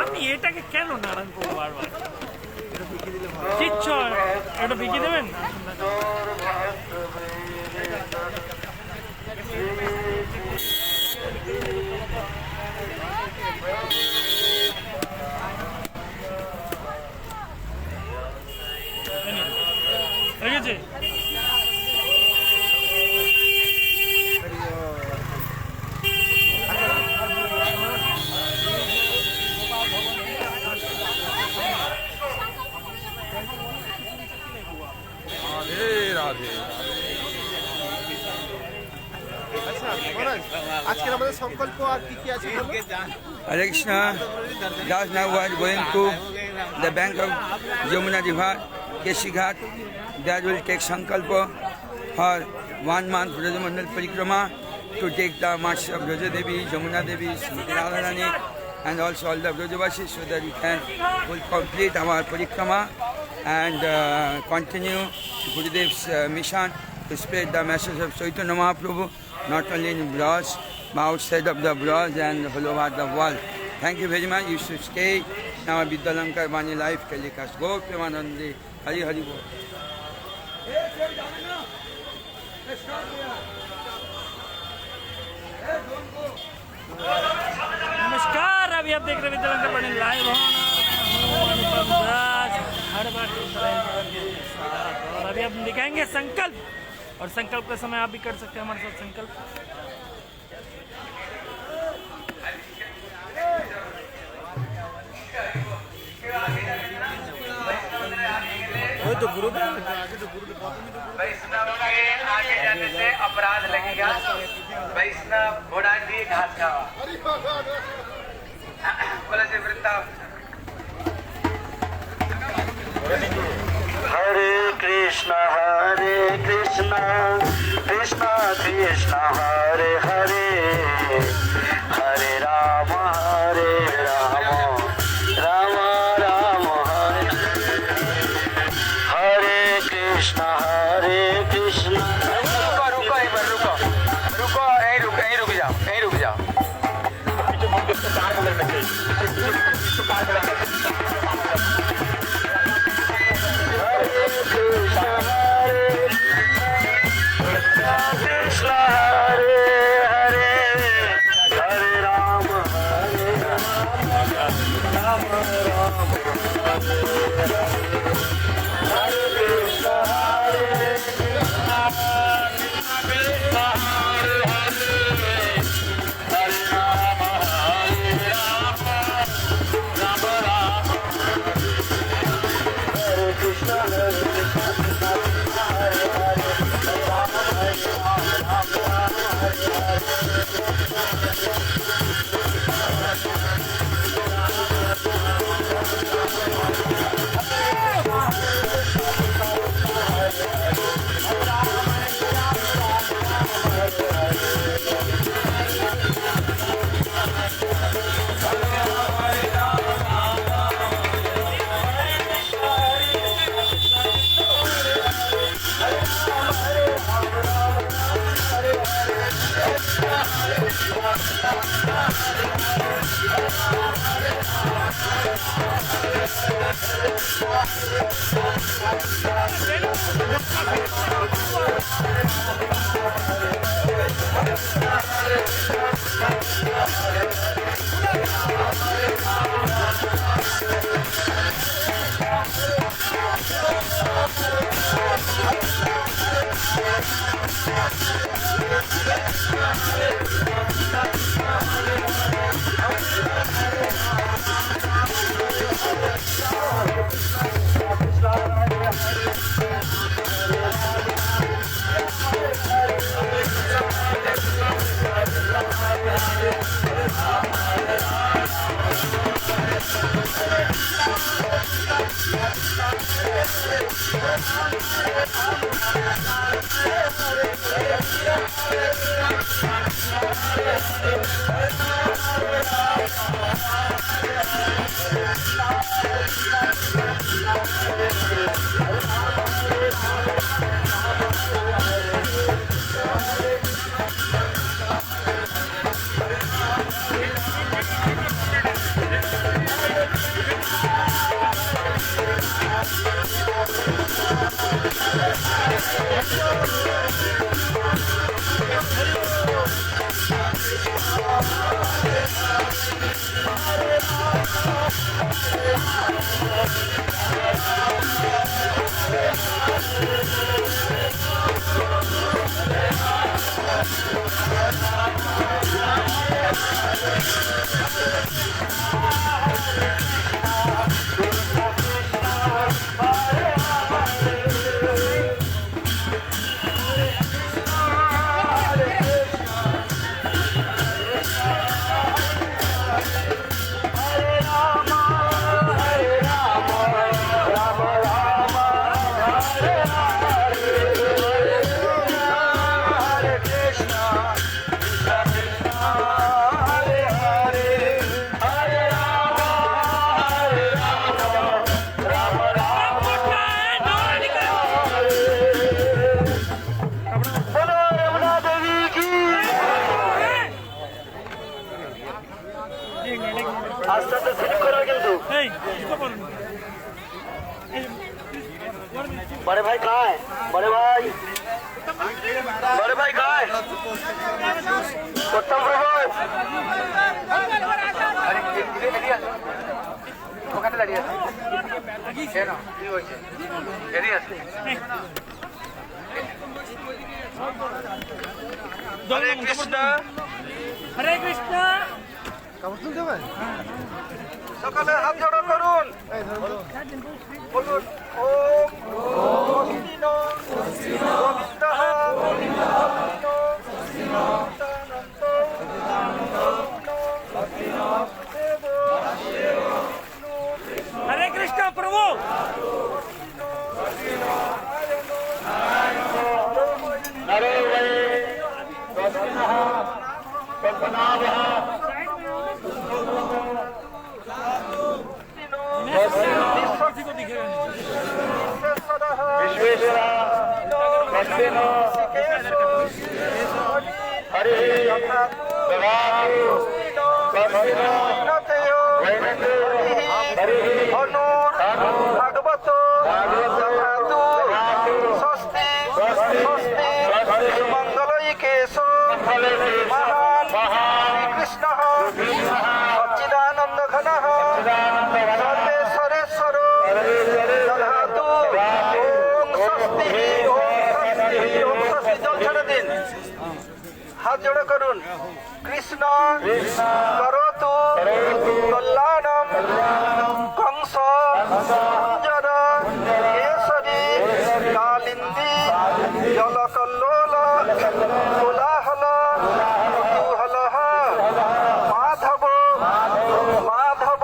আপনি এটাকে কেন নারায়ণপুর বারবার কিচ্ছু এটা বিকি দেবেন? ঠিক আছে। Hare Krishna. Just now we are going to the bank of Yamuna River, Keshighat. There will take Sankalpa for 1 month Brajamandal Parikrama to take the march of Braja Devi, Yamuna Devi, Srimati Radharani, and also all the Brajavasis, so that we can complete our Parikrama and continue Gurudev's mission to spread the message of Chaitanya Mahaprabhu, not only in Braj, but outside of the Braj and all over the world. Thank you very much. You should stay in our Vidyalankar Vani life telecast. Go Premanandi. Hari Hari Bol. नमस्कार। अभी आप देख रहे हैं विद्यालंकर वाणी live on her बार और अभी हम दिखाएंगे संकल्प। और संकल्प का समय आप भी कर सकते हैं हमारे साथ संकल्प। तो गुरु वैष्णव के आगे जाने से अपराध लगेगा। वैष्णव घोड़ा दिए घास खावा। बोला से वृंदावन। हरे कृष्णा कृष्णा कृष्णा हरे हरे, हरे राम राम राम हरे हरे कृष्णा कृष्णा। रुको एक बार रुको यहीं रुक जाओ यहीं रुक जाओ। कृष्णा हरे हरे, हरे राम राम हरे कृष्णा हरे कृष्णा, कृष्णा हरे हरे, हरे राम राम राम हरे कृष्णा हरे कृष्णा, हरे हरे, राम हरे राम हरे हरे। আস্তে আস্তে সুযোগ করবে কিন্তু बड़े भाई कहाँ है बड़े भाई कहाँ है उत्तम प्रभु हरे कृष्ण हरे कृष्ण সকালে হাত জড়ো করুন বলুন ওম গোবিন্দঃ हरे कृष्ण प्रभु अरे पद्मनाभः विश्वेश्वरा भक्तिनो हरि ददातु भक्तिनो वैनते हरि অনুর ভাগবত স্বস্তি স্বস্তি মঙ্গলৈকেশ মহান কৃষ্ণ সচ্চিদানন্দ ঘন সর্বেশ্বরেশ্বর দধাতু ওম স্বস্তি ওম স্বস্তি জল ছেড়ে দিন হাত জোড়ো করুন কৃষ্ণ করতু কল্যাণম কংস কুঞ্জর কেশরী কালিন্দী জলকল্লোল কোলাহল কুতূহল মাধব মাধব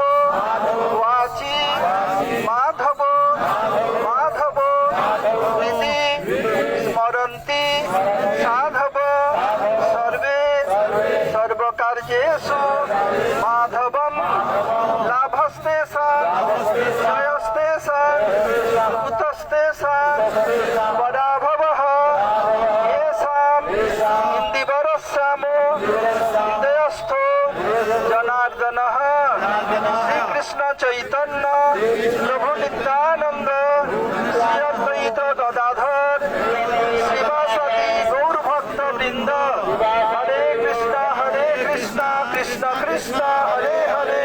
ওয়াচি মাধব মাধব হৃদি স্মরন্তি সাধব সর্বে সর্বকার্যেষু মাধবম লাভস্তেষা জয়স্তেষা ভূতস্তেষা পরাভবঃ येषाम् इन्दिवरस्यामो हृदयस्थो जनार्दन श्री कृष्ण चैतन्य प्रभु नित्यानंद श्री अद्वैत गदाधर श्रीवासदि गौर भक्त वृंद हरे कृष्ण कृष्ण कृष्ण हरे हरे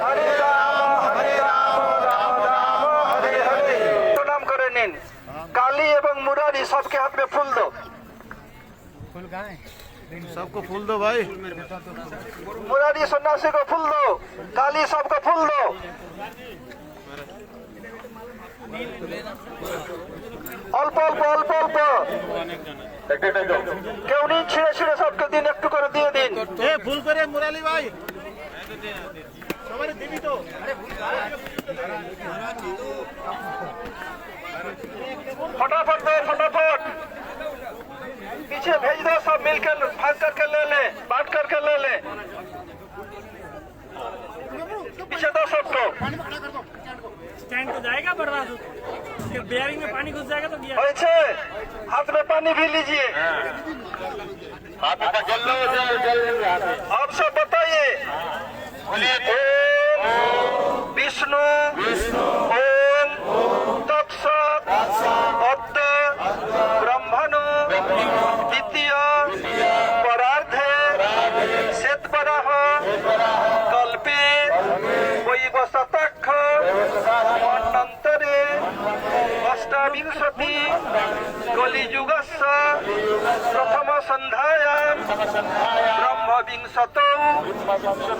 हरे राम राम राम हरे हरे। प्रणाम करे निन। काली एवं मुरारी सबके हाथ में फूल दो। सबको फूल दो भाई। मुरारी सन्यासी को फूल दो, काली सबको फूल दो। अल्प अल्प अल्प अल्प क्यों नहीं छिड़े छिड़े सबके दिन एक टुकड़ा दिए दिन। ए फूल करे मुराली भाई सवारी देवी तो फटाफट दो फटाफट पीछे भेज दो सब मिलकर भाग करके ले ले बांट करके ले ले पीछे दो सबको। स्टैंड तो जाएगा बर्बाद हो बेयरिंग में पानी घुस जाएगा तो गियर अच्छे हाथ में पानी भी लीजिए। आप सब बताइए ओम विष्णु ओम तत्सत अद्य ब्रह्मणु द्वितीय परार्धे श्वेतवराह कल्पे वैवस्वतः मन्वन्तरे अष्टाविंशति कलियुगस्य प्रथम सन्ध्यायां ब्रह्मविंशतौ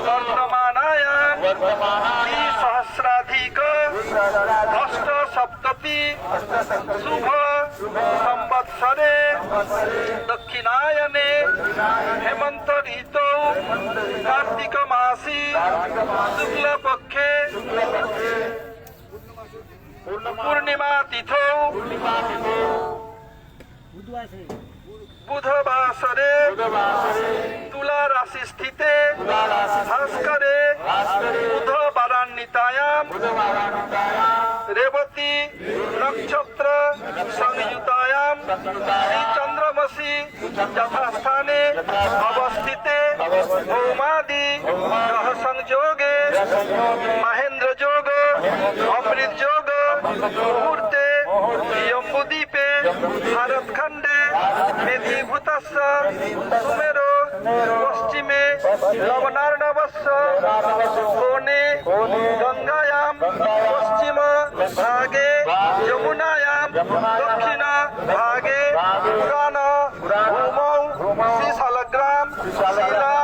वर्तमानायां द्विसहस्राधिक अष्टसप्तति शुभ संवत्सरे दक्षिणायने हेमंत ऋतौ कार्तिक मासी शुक्ल पक्षे पूर्णिमा तिथौ बुधवासरे तुला राशि स्थिते भास्करे बुध वारान्वितायां रेवती नक्षत्र संयुतायां श्री चंद्रमसी यथास्थाने अवस्थिते भौमादि ग्रह संयोगे महेंद्र योग अमृत योग मुहूर्ते यम्बुद्वीपे भारत खंडे मेधिभूतस्य सुमेरो पश्चिमे लवणार्णवस्य कोणे गंगायां पश्चिम भागे यमुनायां दक्षिण भागे पुराण भूमौ श्रीशालग्राम शिला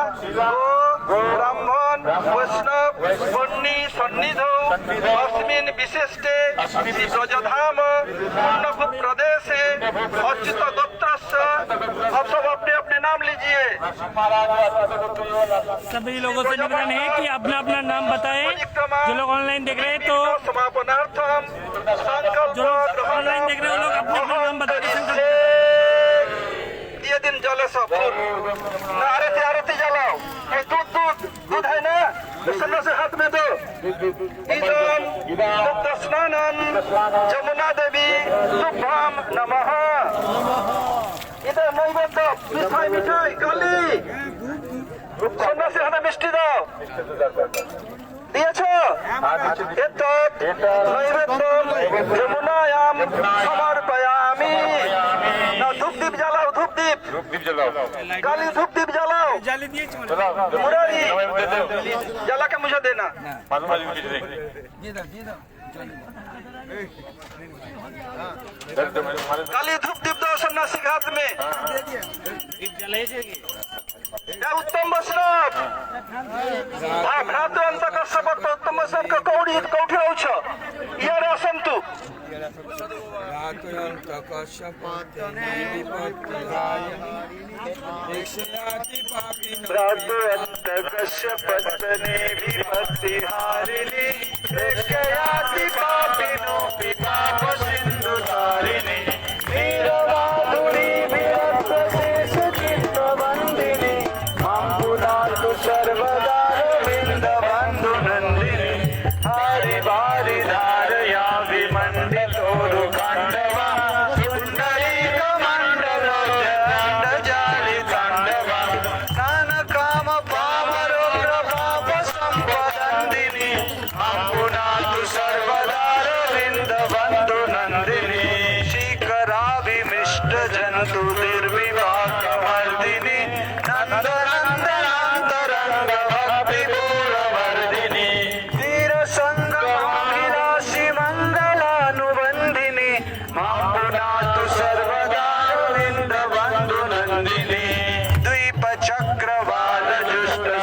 गो ब्राह्मण वैष्णव वन्नी सन्निधौ अस्मिन् विशिष्टे श्री ब्रजधाम पूर्णभूत प्रदेशे अच्युत दत्तस्य। अब सब अपने अपने नाम लीजिए। सभी लोगों से निवेदन है कि अपना अपना नाम बताएं। जो लोग ऑनलाइन देख रहे हैं तो समापनार्थम जो लोग ऑनलाइन देख रहे हैं वो लोग अपना अपना नाम बताएं। ये दिन जले सब आरती जलाओ। ये दूध है ना प्रसन्न से हाथ में दो। इदं स्नानम जमुना देवी तुभ्याम नमः। इधर नैवेद्य मिठाई काली सन्यासी हाथे मिष्टि दाओ दिएছো एतत् नैवेद्यम यमुनायां समर्पयामि। ना धूप दीप जलाओ धूप दीप जलाओ काली धूप दीप जलाओ। जाली दिए मुरारी जला के मुझे देना। काली धूप दीप दो सन्यासी के हाथ में। या उत्तम वैष्णव भ्रातृ अंत कर्षवत उत्तम वैष्णव का कौड़ी कौठी रहुछ यार असंतु भ्रातृ अंत कर्षपत्तने विपत्ति हारिणी प्रेक्षयाति पापिनो पाप सिंधु तारिणी वीरवादुनी विरक्तशेष चित्तवन्दिनी माम्बुदातु सर्वदा गोविन्द बन्धु नन्दिनी हरि वारि धारया विमण्डितोरु काण्डवा पुण्डरीक मण्डलो जालि ताण्डवा नान काम पामरो पाप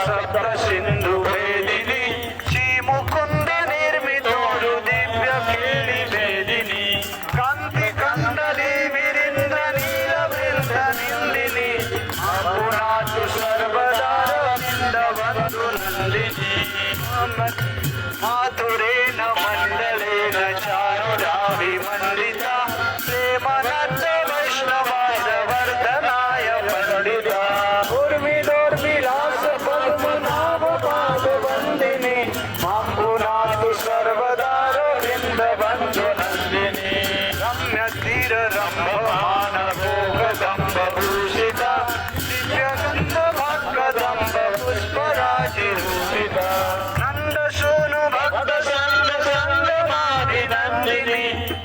सप्त सिंधु भेदिनी श्री मुकुंद निर्मित दिव्य खेली भेदिनी कांति कंदली विरिंद्र नील वृंद निंदिनी अपुनातु सर्वदा निंद बंधु नंदिनी माधुरेण मंडलेन चारुराविमंडिता प्रेमानंद वैष्णवाय वर्धनाय पंडिता उर्मिदोर्मिलास पद्मनाभ पाद वंदिनी माम्बुनातु सर्वदा रविंद बंधु नंदिनी रम्य तीर रम्यमान भोगदम्ब भूषिता दिव्यगंध भक्कदम्ब पुष्पराजि रूपिता नंद सोनु भक्त संग संग माभिनंदिनी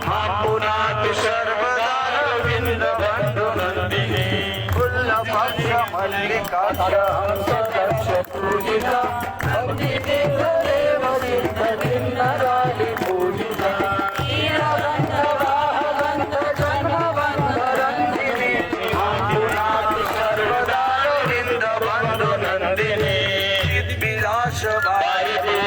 माम्बुनातु सर्वदा रविंद बंधु नंदिनी कुल्लपक्ष मल्लिका हंस कक्ष पूजिता भक्ति देव सिद्ध पूजिता नीलगंध जन्मबंध रंदिनी माम्बुनातु सर्वदा रविंद बंधु नंदिनी विलास वारिणी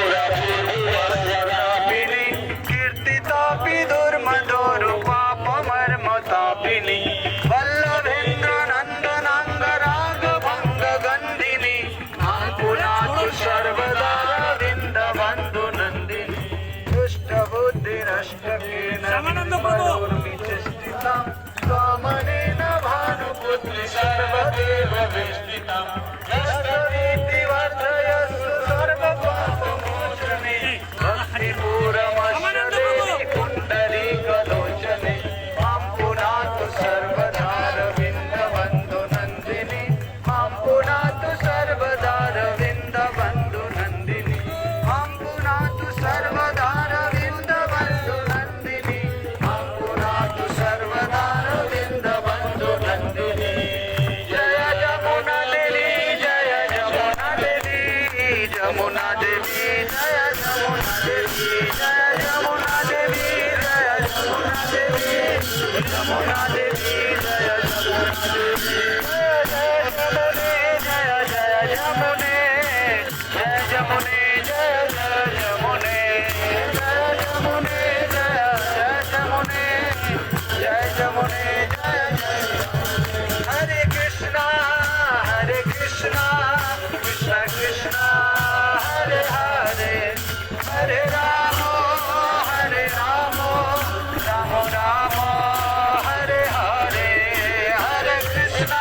कीर्तितापि दुर्मधुर पापमर्मतापिनी वल्लभेन्द्र नंदनांग राग भंग गंधिनी माम्बुनातु सर्वदा रविंद बंधु नंदिनी दुष्ट बुद्धि नष्ट कामनेन भानुपुत्री सर्वदेव वेष्टिता नष्टरीति वर्धयस्सु सर्वपापमोचने भक्तिपूरमश्वरे कुण्डलीकलोचने माम्बुनातु सर्वदा रविंद बंधु नंदिनी माम्बुनातु सर्वदा रविंद बंधु नंदिनी माम्बुनातु सर्वदा रविंद बंधु नंदिनी माम्बुनातु सर्वदा रविंद बंधु नंदिनी जय जमुना देवी जय जमुना देवी जमुना देवी जय जमुना देवी जय जमुना देवी जय जमुना देवी जमुना देवी जय जमुना देवी जय जमुने जय जय जमुने जय जमुने जय जय जमुने जय जमुने जय जय जमुने जय जमुने जय जय हरे कृष्णा कृष्ण कृष्ण हरे हरे हरे राम राम राम हरे हरे हरे कृष्ण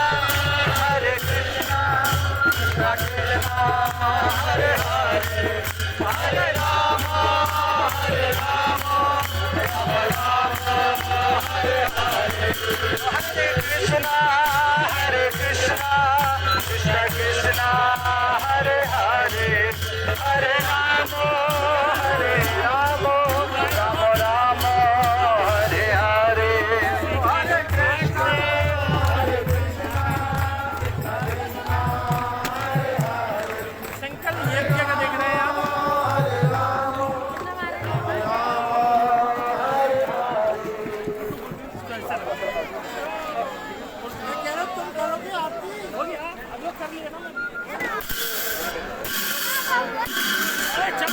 कृष्ण कृष्ण हरे हरे हरे राम राम राम हरे हरे हरे कृष्ण कृष्ण कृष्ण हरे हरे हरे राम राम राम हरे हरे हरे कृष्ण संकल्प एक जगह देख रहे हैं आप हो गया अब लोग कर लिए ना अरे चल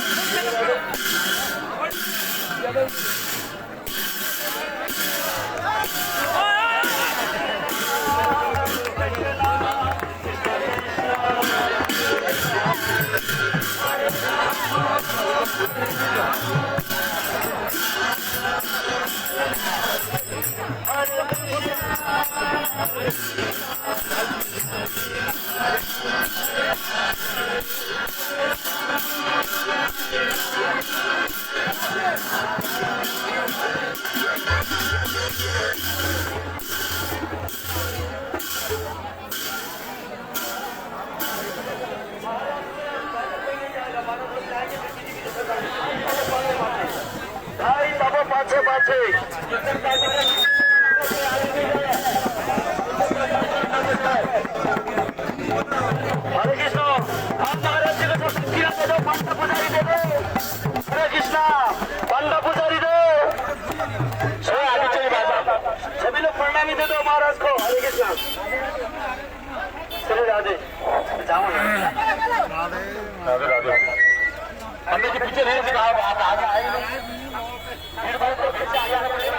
भाई तब पाछे पाछे हरे कृष्ण आप महाराज जी को शक्ति दे दो पंडा पुजारी दे दो हरे कृष्ण पंडा पुजारी दो आगे चलिए बाबा सभी लोग प्रणामी दे दो महाराज को हरे कृष्ण चले राधे जाओ राधे राधे। पंडित जी पीछे रहने से कहा आप आगे आएंगे नहीं। भीड़ भाड़ को पीछे आगे आना पड़ेगा।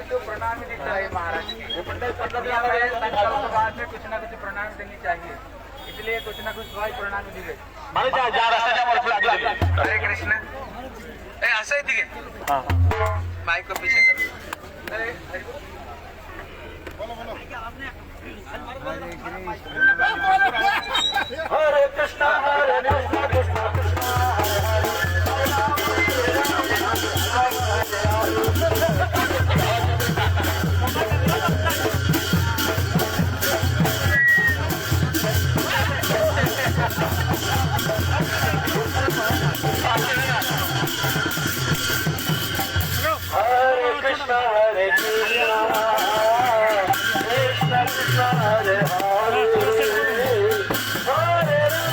जो प्रणाम देता है महाराज, बाद में कुछ ना कुछ प्रणाम देनी चाहिए, इसलिए कुछ ना कुछ प्रणाम दी गई। जा रास्ता जा और आगे हरे कृष्ण। ऐसा ही दिखे माइक को पीछे कर। हरे कृष्णा हरे कृष्णा कृष्णा कृष्णा हरे हरे हरे राम हरे कृष्णा हरे कृष्णा कृष्णा कृष्णा हरे हरे हरे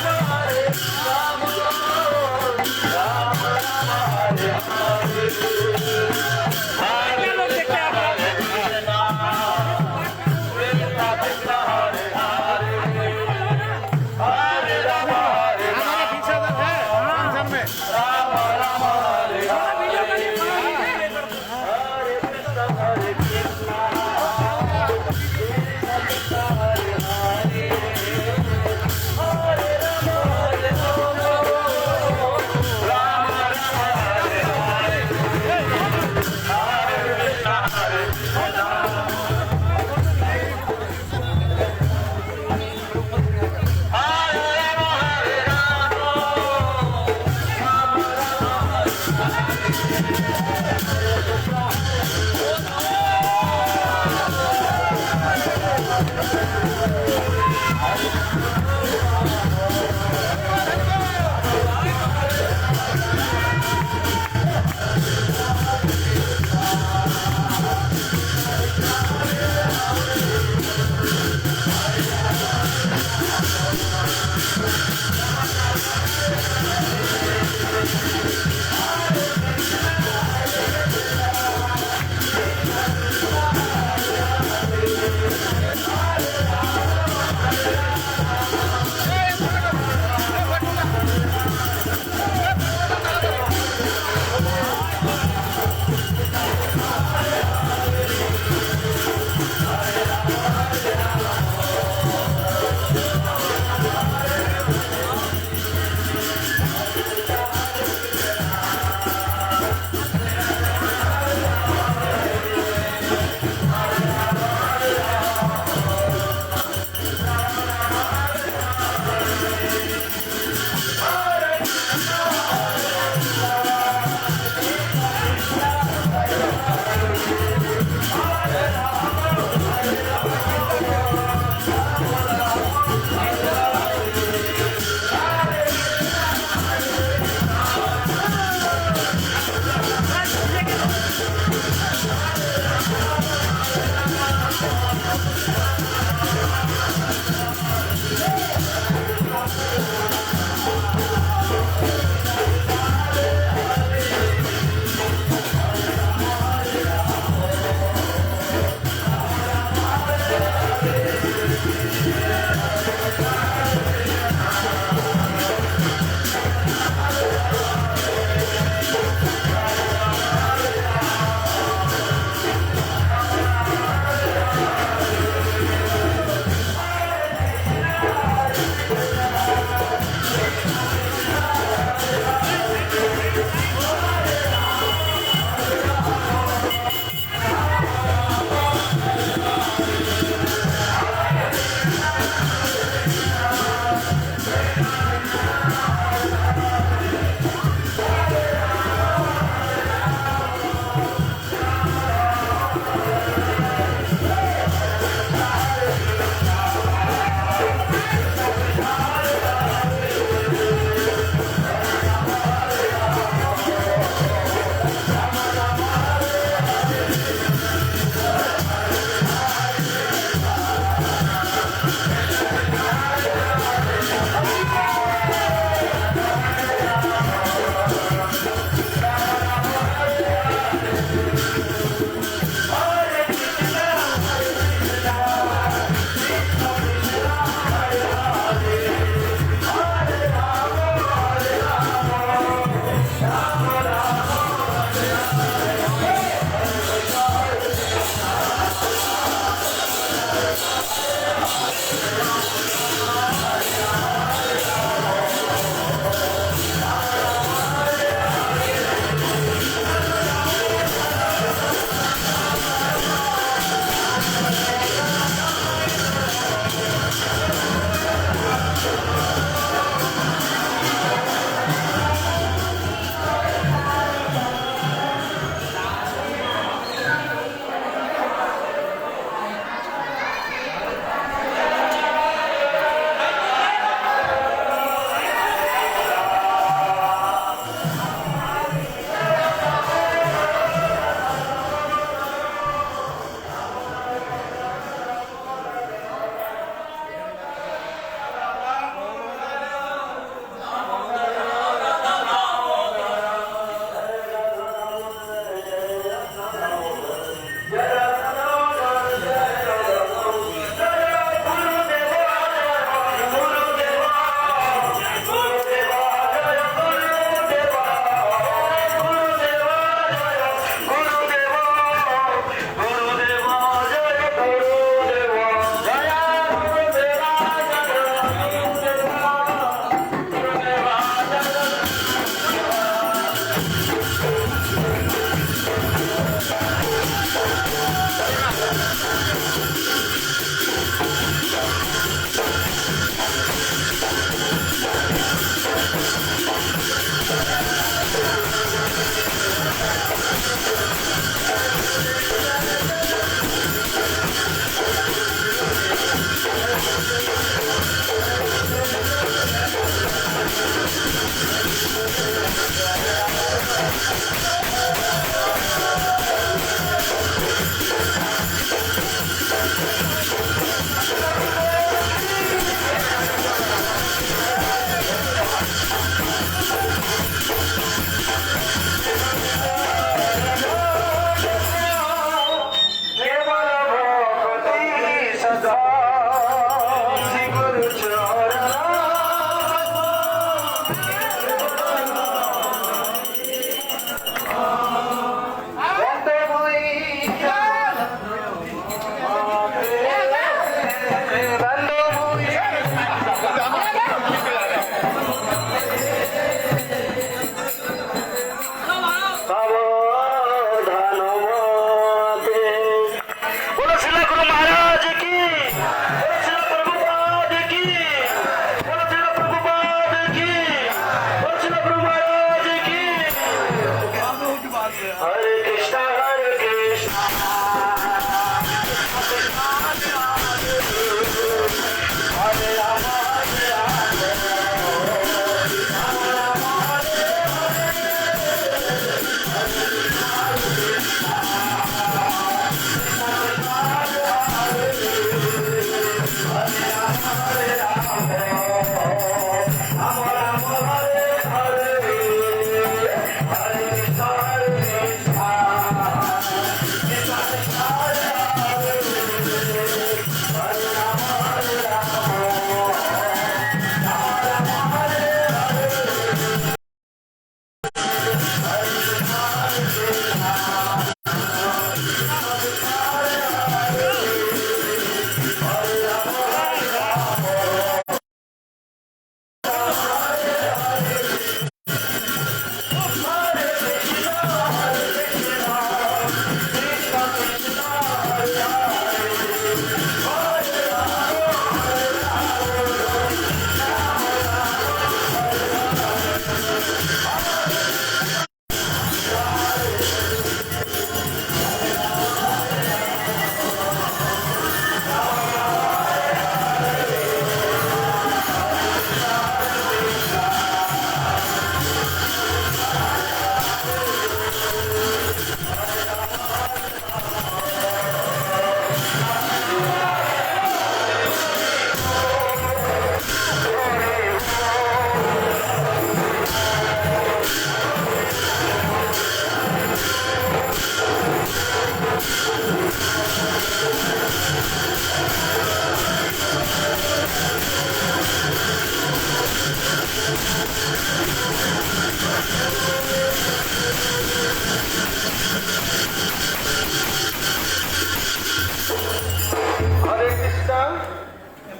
হরে কৃষ্ণ।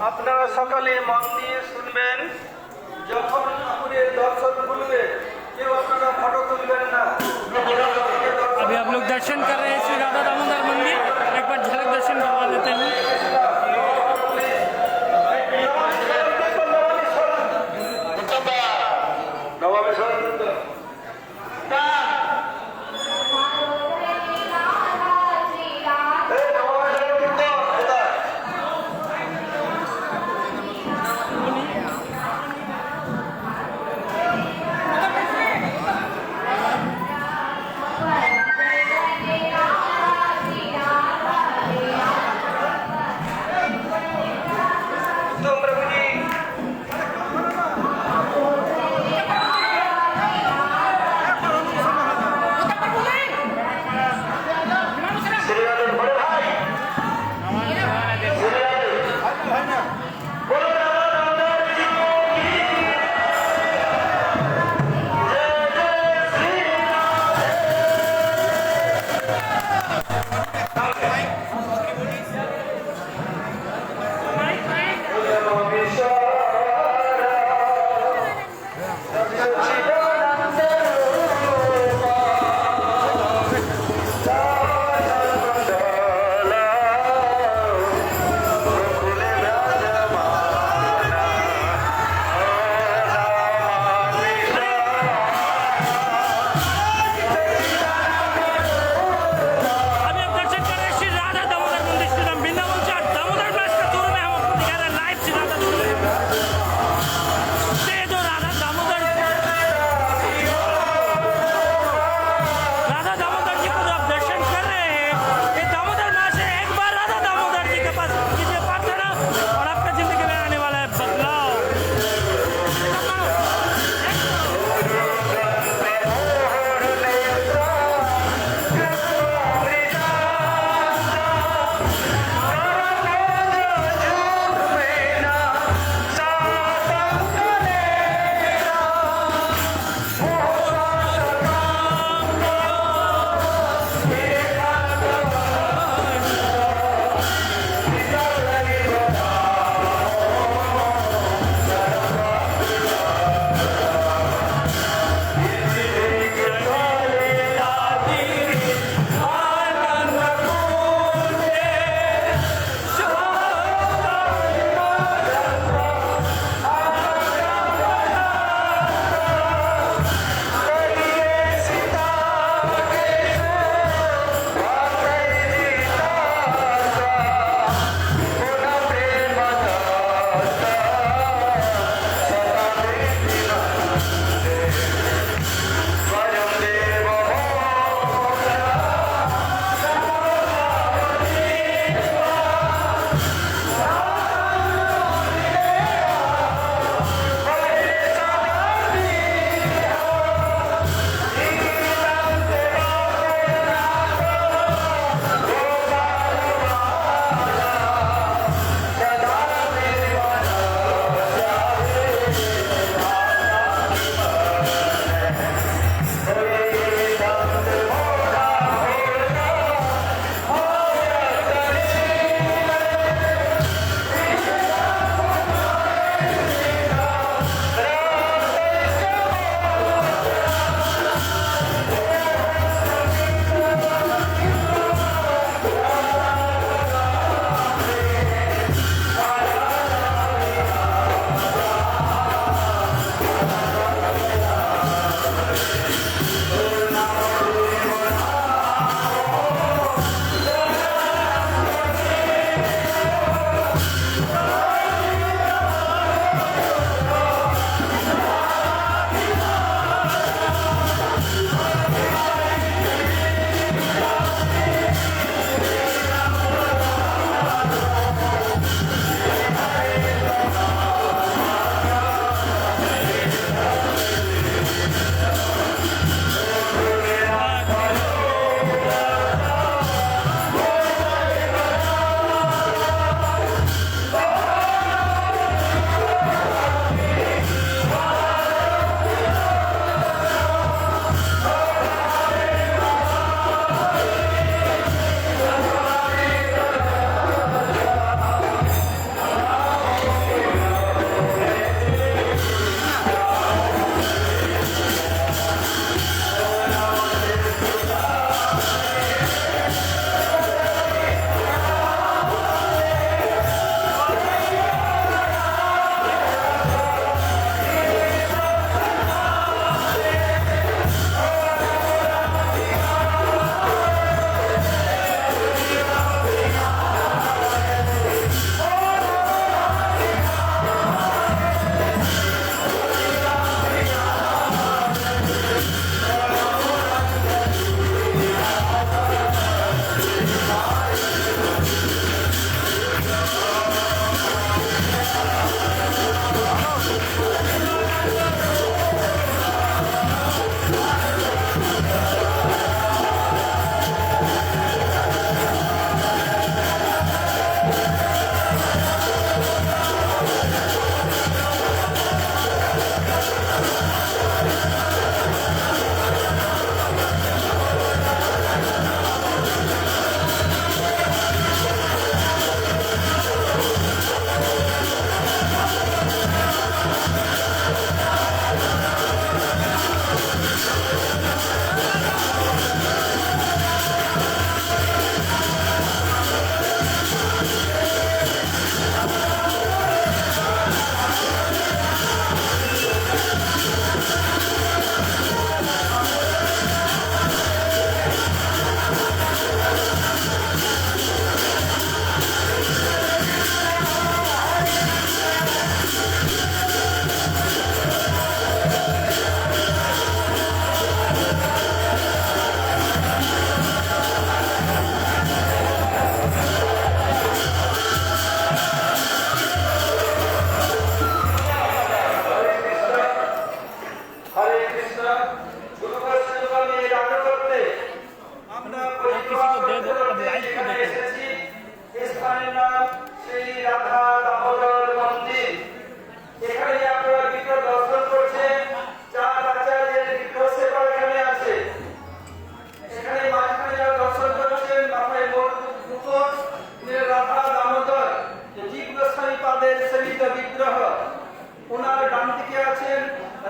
আপনারা সকালে মন দিয়ে শুনবেন, যখন ঠাকুরের দর্শন করবে কেউ আপনারা ফটো তুলবেন না। अभी आप लोग दर्शन कर रहे हैं श्री राधा दामोदर मंदिर, एक बार झलक दर्शन करवा लेते हैं।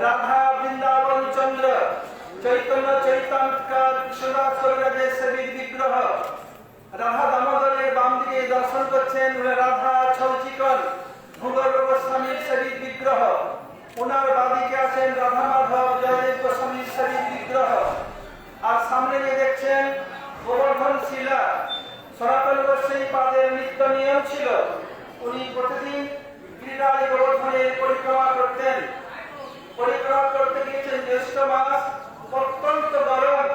राधा वृंदावन चंद्र चैतन्य चैतन्य का कृष्णदास कविराजेर सभी विग्रह राधा दामोदरेर बाम दिके दर्शन करছেন राधा छलचिकन भूगर्भ गोस्वामीर शरीर विग्रह ওনার বাদিকে আছেন রাধা মাধব জয়দেব গোস্বামীর শরীর বিগ্রহ আর সামনে যে দেখছেন গোবর্ধন শিলা সনাতন গোস্বামী পাদের নিত্য নিয়ম ছিল উনি প্রতিদিন গিরিরাজ গোবর্ধনের পরিক্রমা করতেন পরিক্রমা করতে গিয়েছেন জ্যৈষ্ঠ মাস অত্যন্ত গরম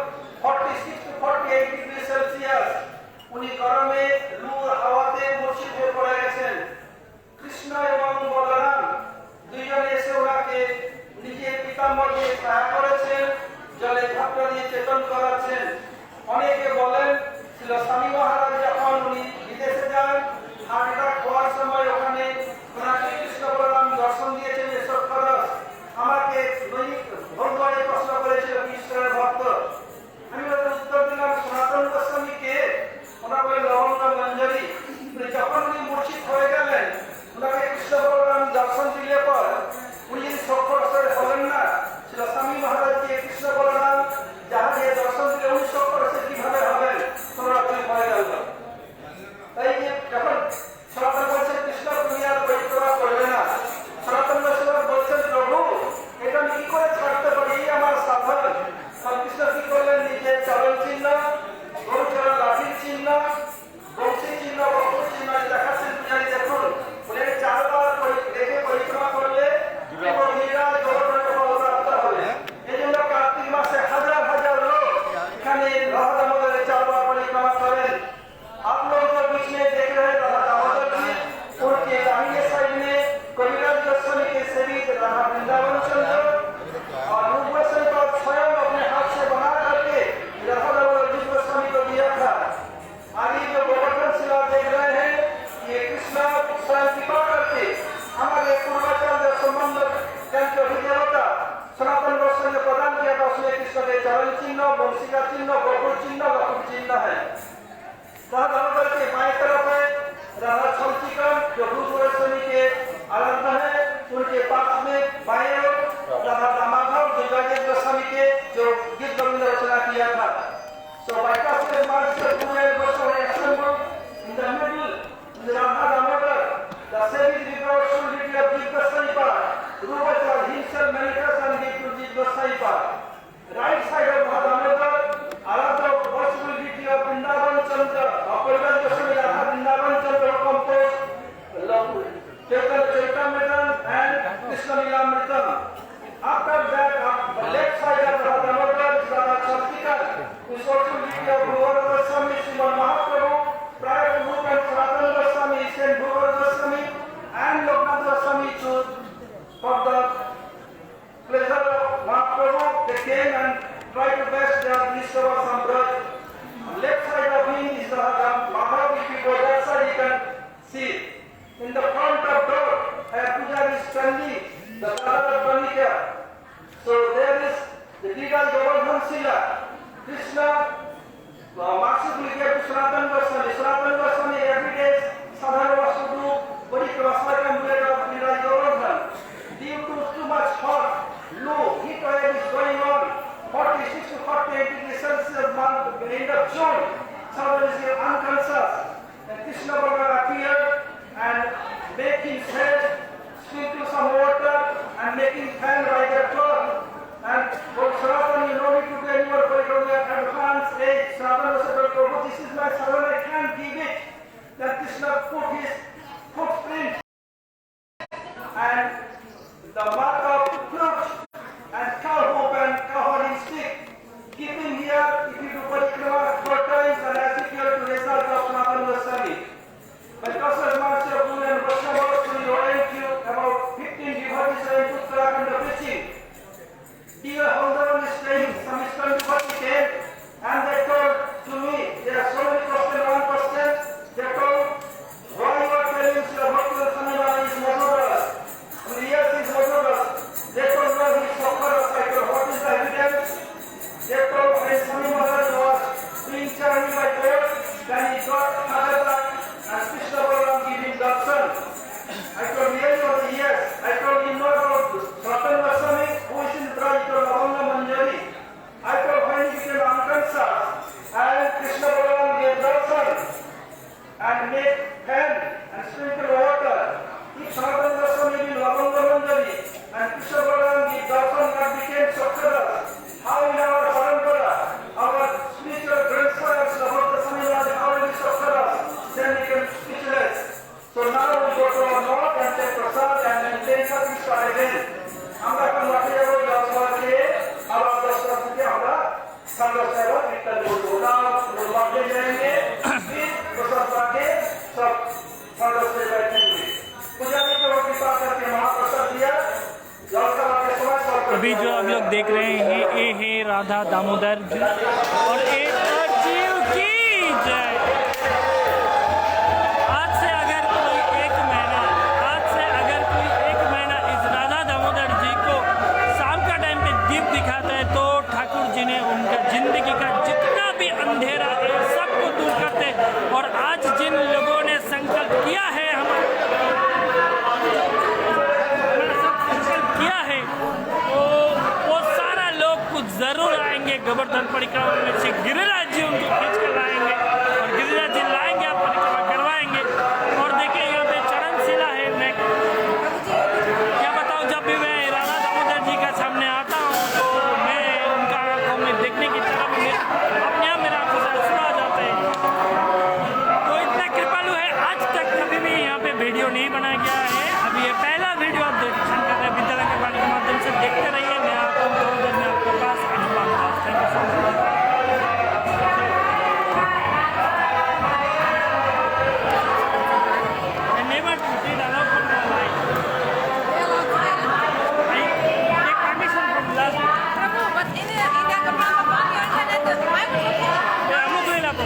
46 to 48 ডিগ্রি সেলসিয়াস উনি গরমে লু হাওয়াতে মূর্ছিত হয়ে পড়ে গেছেন কৃষ্ণ এবং বলরাম দুইজন এসে ওনাকে নিজের পিতাম্বর দিয়ে ছায়া করেছেন জলে ঝাপটা দিয়ে চেতন করাচ্ছেন অনেকে বলেন ছিল স্বামী মহারাজ যখন উনি বিদেশে যান হার্ট অ্যাটাক হওয়ার সময় ওখানে ওনাকে কৃষ্ণ বলরাম দর্শন দিয়েছেন এসব খরচ আমাকে ভগবানের প্রশ্ন করেছিল ঈশ্বরের ভক্ত আমি ওদের উত্তর দিলাম সনাতন গোস্বামীকে ওনার বলে লবঙ্গ মঞ্জরি যখন উনি মূর্ছিত হয়ে গেলেন ওনাকে কৃষ্ণ বলরাম দর্শন দিলে পর উনি যদি সক্ষর হলেন না ছিল স্বামী মহারাজকে কৃষ্ণ বলরাম যাহা দিয়ে দর্শন দিলে উনি সক্ষর কিভাবে হবেন তোমরা হয়ে গেল তাই যখন সনাতন বলছেন কৃষ্ণ তুমি আর পরিক্রমা করবে না সনাতন গোস্বামী বলছেন প্রভু এটা আমি কি করে ছাড়তে পারি আমার সাধন কৃষ্ণ কি করলেন নিজের চরণ চিহ্ন গরু চরণ লাঠির চিহ্ন বংশী চিহ্ন বকুর চিহ্ন দেখাচ্ছেন পূজারী দেখুন বলে চারবার দেখে পরিক্রমা করলে এই জন্য কার্তিক মাসে হাজার হাজার লোক এখানে রাধা দামোদরের চারবার পরিক্রমা করেন आप लोग जो बीच में देख रहे हैं राधा दामोदर जी उनके दाहिने साइड में कविराज गोस्वामी के सहित राधा वृंदावन चंद्र और रूप गोस्वामी को स्वयं अपने हाथ से बना करके राधा दामोदर जी गोस्वामी को दिया था आगे जो गोवर्धन शिला देख रहे हैं ये कृष्ण स्वयं कृपा करके हमारे पूर्वाचार्य संबंध के देवता सनातन गोस्वामी ने प्रदान किया था उसमें कृष्ण के चरण चिन्ह वंशिका चिन्ह गोकुल चिन्ह लकुट चिन्ह है राधा दामोदर के बाएं तरफ है राधा छलचिकन जो रूप गोस्वामी के आराधना है उनके पास में बाएं ओर राधा दामाधव जो जयदेव गोस्वामी के जो गीत गोविंद रचना किया था So by custom master Purel Goswami assembled in the middle Radha Damodar the seven rivers should declare Git Goswami part Rupachal himself manifests and give to Git Goswami part right side of Radha Damodar Aradha worshipful deity of Vrindavan Chandra Kailash Goswami Radha Vrindavan Chandra composed Chaitamritam and Krishna Lilamritam. After that, the left side of Radha Damodar is Radha Chalchikan, who is also deity of Bhugavad Goswami Srimad Mahaprabhu. Prior to Rupa and Sanatana Goswami, he sent Bhugavad Goswami and Loknath Goswami to for the pleasure of Mahaprabhu. They came and tried to best their discover some braj. Left side of him is Radha Mahaprabhu. If you go that side, you can see in the front of door, a pujari is standing, the Radha Panika. So there is the Digal Govardhan Sila. Krishna mercifully gave to Sanatana Goswami. Sanatana Goswami every day sadhana was to do parikrama circumambulate of Digal Govardhan. Due to too much hot, low heat wave is going on, 46 to 48 degrees Celsius month, the end of June. Sadhana is unconscious. And Krishna Bhagavan appeared and make his head sprinkle some water and make him fan like a cloth. And for Sanatana, you don't need to do any more parikrama at advanced age. Sanatana said, Prabhu, this is my sadhana, I can't give it. Then Krishna put his footprint and the mark of fruit and cow hoop and cowherding stick. Keep him here if you do parikrama 4 times and as equal to result of Sanatana Goswami. But Goswami Master Pune and Vaishnava Goswami ordained you about 15 devotees are into Uttarakhand preaching. Dear Holdavan is praying, some Eastern devotee came and they told to me, there are so many questions, one question, they told, why you are telling Sri Bhakti Swami Maharaj is Madhuras? And yes, he is Madhuras. They told me he is Sokharas. I told, what is the evidence? They told when Swami Maharaj was being churned by God, then he got Madhuras and Krishna Balaram gave him darshan. I told, really? Yes. I told him, know about Sanatana Goswami, who अभी जो आप लोग देख रहे हैं ये है राधा दामोदर जी और एक जीव की जय। आज से अगर कोई एक महीना इस राधा दामोदर जी को शाम का टाइम पे दीप दिखाता है तो ठाकुर जी ने उनका जिंदगी का जितना भी अंधेरा है सबको दूर करते। और आज जिन लोगों ने संकल्प किया है जरूर आएंगे। गोवर्धन परिक्रमा में से गिरिराज जी उनको खींच कर लाएंगे और गिरिराज जी लाएंगे, आप परिक्रमा करवाएंगे। और देखिए यहाँ पे चरणशिला है। मैं क्या बताऊँ, जब भी मैं राधा दामोदर जी का सामने आता हूँ तो मैं उनका आंखों में देखने की तरफ अपने आप मेरा आंखों से आंसू आ जाते हैं। तो इतना कृपालु है, आज तक कभी भी यहाँ पे वीडियो नहीं बनाया गया है। अभी ये पहला वीडियो आप दर्शन कर रहे हैं विद्यालय के बारे के माध्यम से, देखते रहिए। मैं आता हूँ थोड़ी देर में आपके पास। Thank you so much. I never did allow for my life. I take permission from last. Prabhu, but in the command on your internet, why would you? Yeah, I'm not doing that.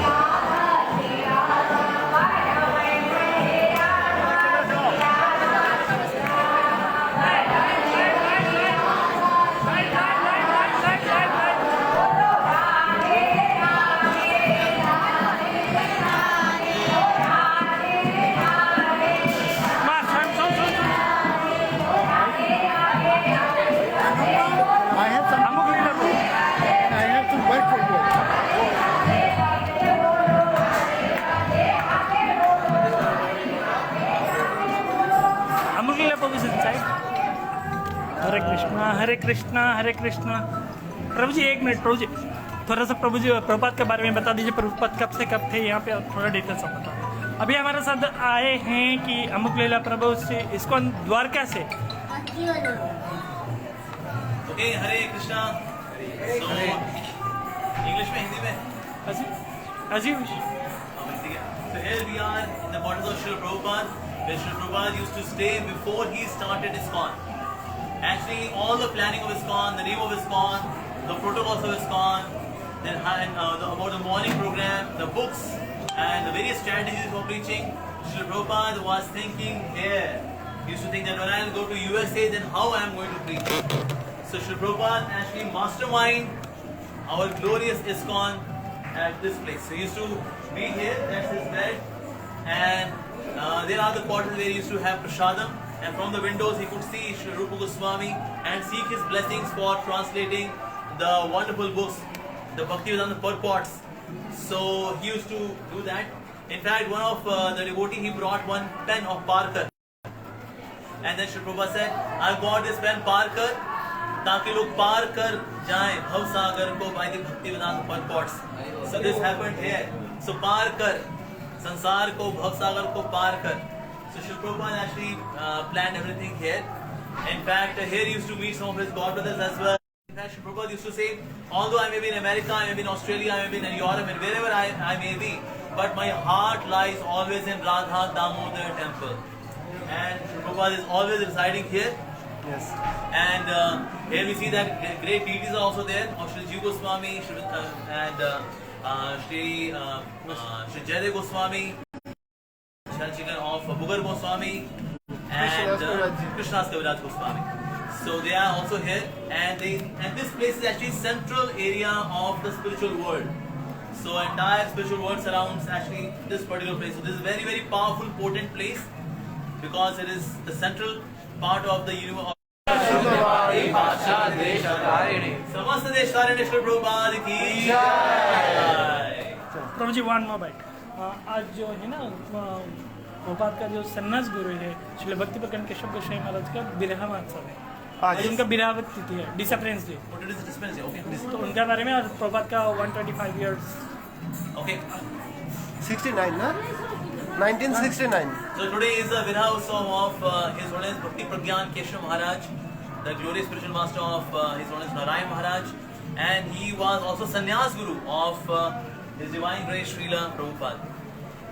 हरे कृष्णा हरे कृष्णा। प्रभु जी एक minute, प्रभु जी थोड़ा सा प्रभु जी प्रभुपाद के बारे में बता दीजिए। प्रभुपाद कब से कब थे यहाँ पे, थोड़ा डिटेल्स आप बताओ। अभी हमारे साथ आए हैं कि अमुक लीला प्रभु से इसको द्वारका से। ओके, हरे कृष्णा। इंग्लिश में, हिंदी में? अजीब। So here we are in the quarters of Srila Prabhupada, where Srila Prabhupada used to stay before he started ISKCON. Actually, all the planning of ISKCON, the name of ISKCON, the protocols of ISKCON, then about the morning program, the books, and the various strategies for preaching, Srila Prabhupada was thinking here. He used to think that when I will go to USA, then how I am going to preach. So Srila Prabhupada actually mastermind our glorious ISKCON at this place. So he used to be here, that's his bed, and there are the quarters where he used to have prasadam, and from the windows he could see Sri Rupa Goswami and seek his blessings for translating the wonderful books, the Bhaktivedanta purports. So he used to do that. In fact, one of the devotee, he brought one pen of Parker, and then Sri Prabhupada said, I bought this pen Parker ताकि लोग पार कर जाएं भवसागर को by the Bhaktivedanta purports. So this happened here. So पार कर संसार को, भवसागर को पार कर. So Srila Prabhupada actually planned everything here. In fact, here he used to meet some of his godbrothers as well. In fact, Srila Prabhupada used to say, although I may be in America, I may be in Australia, I may be in Europe, and wherever I may be, but my heart lies always in Radha Damodar temple. And Srila Prabhupada is always residing here. Yes. And here we see that great deities are also there, of Shri Jiva Goswami and Shri Jaydev Goswami, of Bhugar Goswami, and Krishnas Kaviraj Goswami. So they are also here, and this place is actually central area of the spiritual world. So entire spiritual world surrounds actually this particular place. So this is a very, very powerful, potent place because it is the central part of the universe. समस्त देश तारिणी श्री प्रभुपाद की जय। प्रभु जी one more bite. आज जो है ना प्रभुपाद का जो सन्यास गुरु है श्री भक्ति प्रकरण केशव गोस्वामी महाराज का बिरहा महोत्सव है। आज उनका बिरहावत तिथि है, डिसअपरेंस डे। तो उनके बारे में और प्रभुपाद का 125 इयर्स। ओके 69 ना 1969. So today is the Virha Utsav of His Holiness Bhakti Pragyan Keshav Maharaj, the glorious spiritual master of His Holiness Narayan Maharaj, and he was also sannyas guru of His Divine Grace Srila Prabhupada.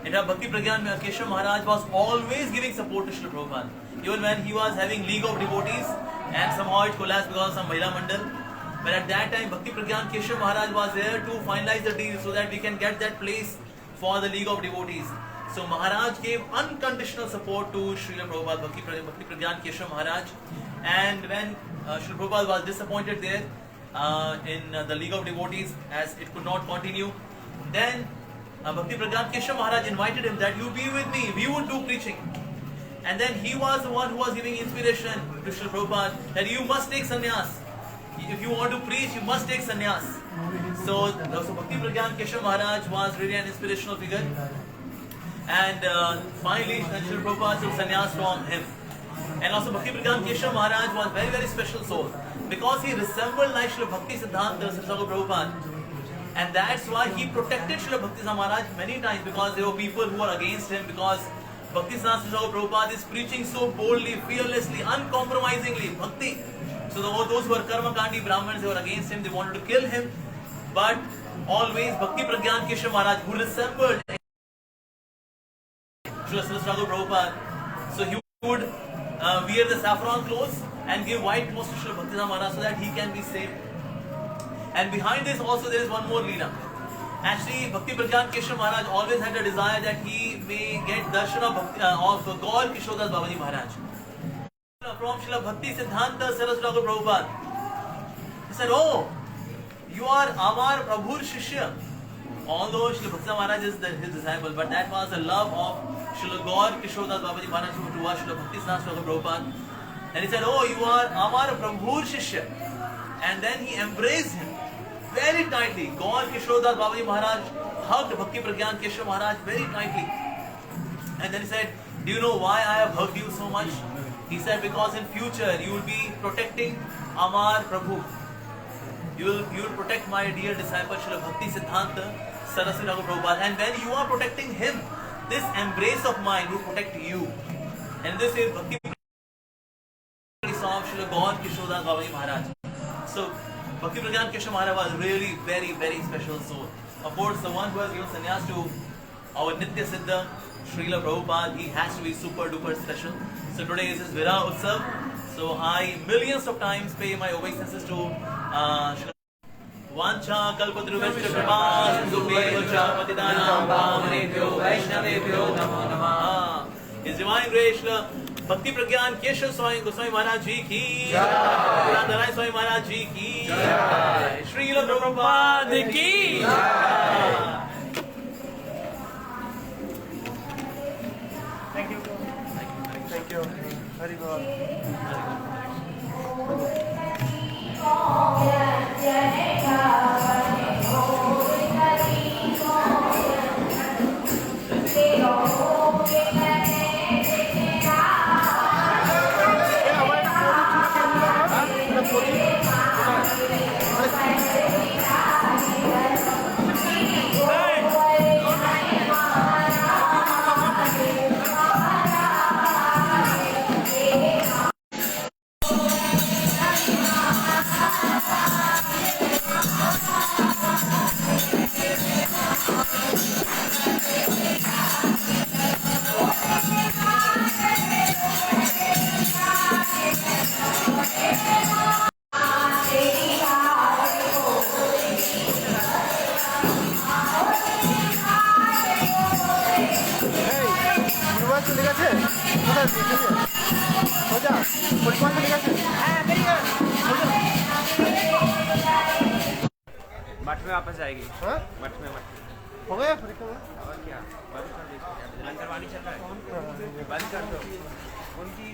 In fact, Bhakti Pragyan Keshav Maharaj was always giving support to Srila Prabhupada. Even when he was having league of devotees, and somehow it collapsed because of some Mahila Mandal. But at that time, Bhakti Pragyan Keshav Maharaj was there to finalize the deal so that we can get that place for the League of Devotees. So Maharaj gave unconditional support to Srila Prabhupada, Bhakti Pragyan Keshav Maharaj. And when Srila Prabhupada was disappointed there in the League of Devotees as it could not continue, then Bhakti Pragyan Keshav Maharaj invited him that you be with me, we would do preaching. And then he was the one who was giving inspiration to Srila Prabhupada that you must take sannyas. If you want to preach, you must take sannyas. So Bhakti Pragyan Keshav Maharaj was really an inspirational figure. And finally, Srila Prabhupada took sannyas from him. And also Bhakti Pragyan Keshav Maharaj was very, very special soul because he resembled like Srila Bhakti Siddhanta Saraswati Prabhupada. And that's why he protected Srila Bhakti Maharaj many times, because there were people who were against him, because Bhakti Saraswati Prabhupada is preaching so boldly, fearlessly, uncompromisingly, Bhakti. So those who were Karma Kandi Brahmins, they were against him, they wanted to kill him. But always Bhakti Pragyan Keshav Maharaj, who resembled Srila Saraswati Prabhupada, so he would wear the saffron clothes and give white clothes to Srila Bhakti Maharaj so that he can be saved. And behind this also there is one more leela. Actually, Bhakti Pragyan Keshav Maharaj always had a desire that he may get darshan of Gaur Kishodas Babaji Maharaj. From Srila Bhakti Siddhanta Saraswati Prabhupada. He said, oh, you are Amar Prabhur Shishya. Although Srila Bhakti Maharaj is his disciple, but that was the love of Srila Gaur Kishodas Babaji Maharaj to Srila Bhakti Siddhanta Prabhupada. And he said, oh, you are Amar Prabhur Shishya. And then he embraced him very tightly. Gaur Kishodas Babaji Maharaj hugged Bhakti Pragyan Keshav Maharaj very tightly. And then he said, do you know why I have hugged you so much? He said, because in future you will be protecting Amar Prabhu. You will protect my dear disciple Srila Bhakti Siddhanta Saraswati Prabhupada. And when you are protecting him, this embrace of mine will protect you. And this is Bhakti of Srila Gaur Kishodas Babaji Maharaj. So Bhakti Pragyan Keshav Maharaj was really very, very special soul. Of course, the one who has given sannyas to our Nitya Siddha, Srila Prabhupada, he has to be super duper special. So today is his Vira Utsav. So I millions of times pay my obeisances to Srila Vancha Kalpatruveshta Kripa Sindhubhyo Cha Patitanam Pavanebhyo Vaishnavebhyo Namo Namah. His Divine Grace Srila Bhakti Pragyan Keshav Goswami Maharaj Ji ki Jai, Purandarai Swami Maharaj Ji ki Jai, Srila Prabhupada ki Jai. Thank you. Thank you. Very good. मठ में वापस जाएगी। हाँ? मठ में हो गया परिक्रमा? और क्या बंद कर दो, अंतरवाणी चल रहा है, बंद कर दो उनकी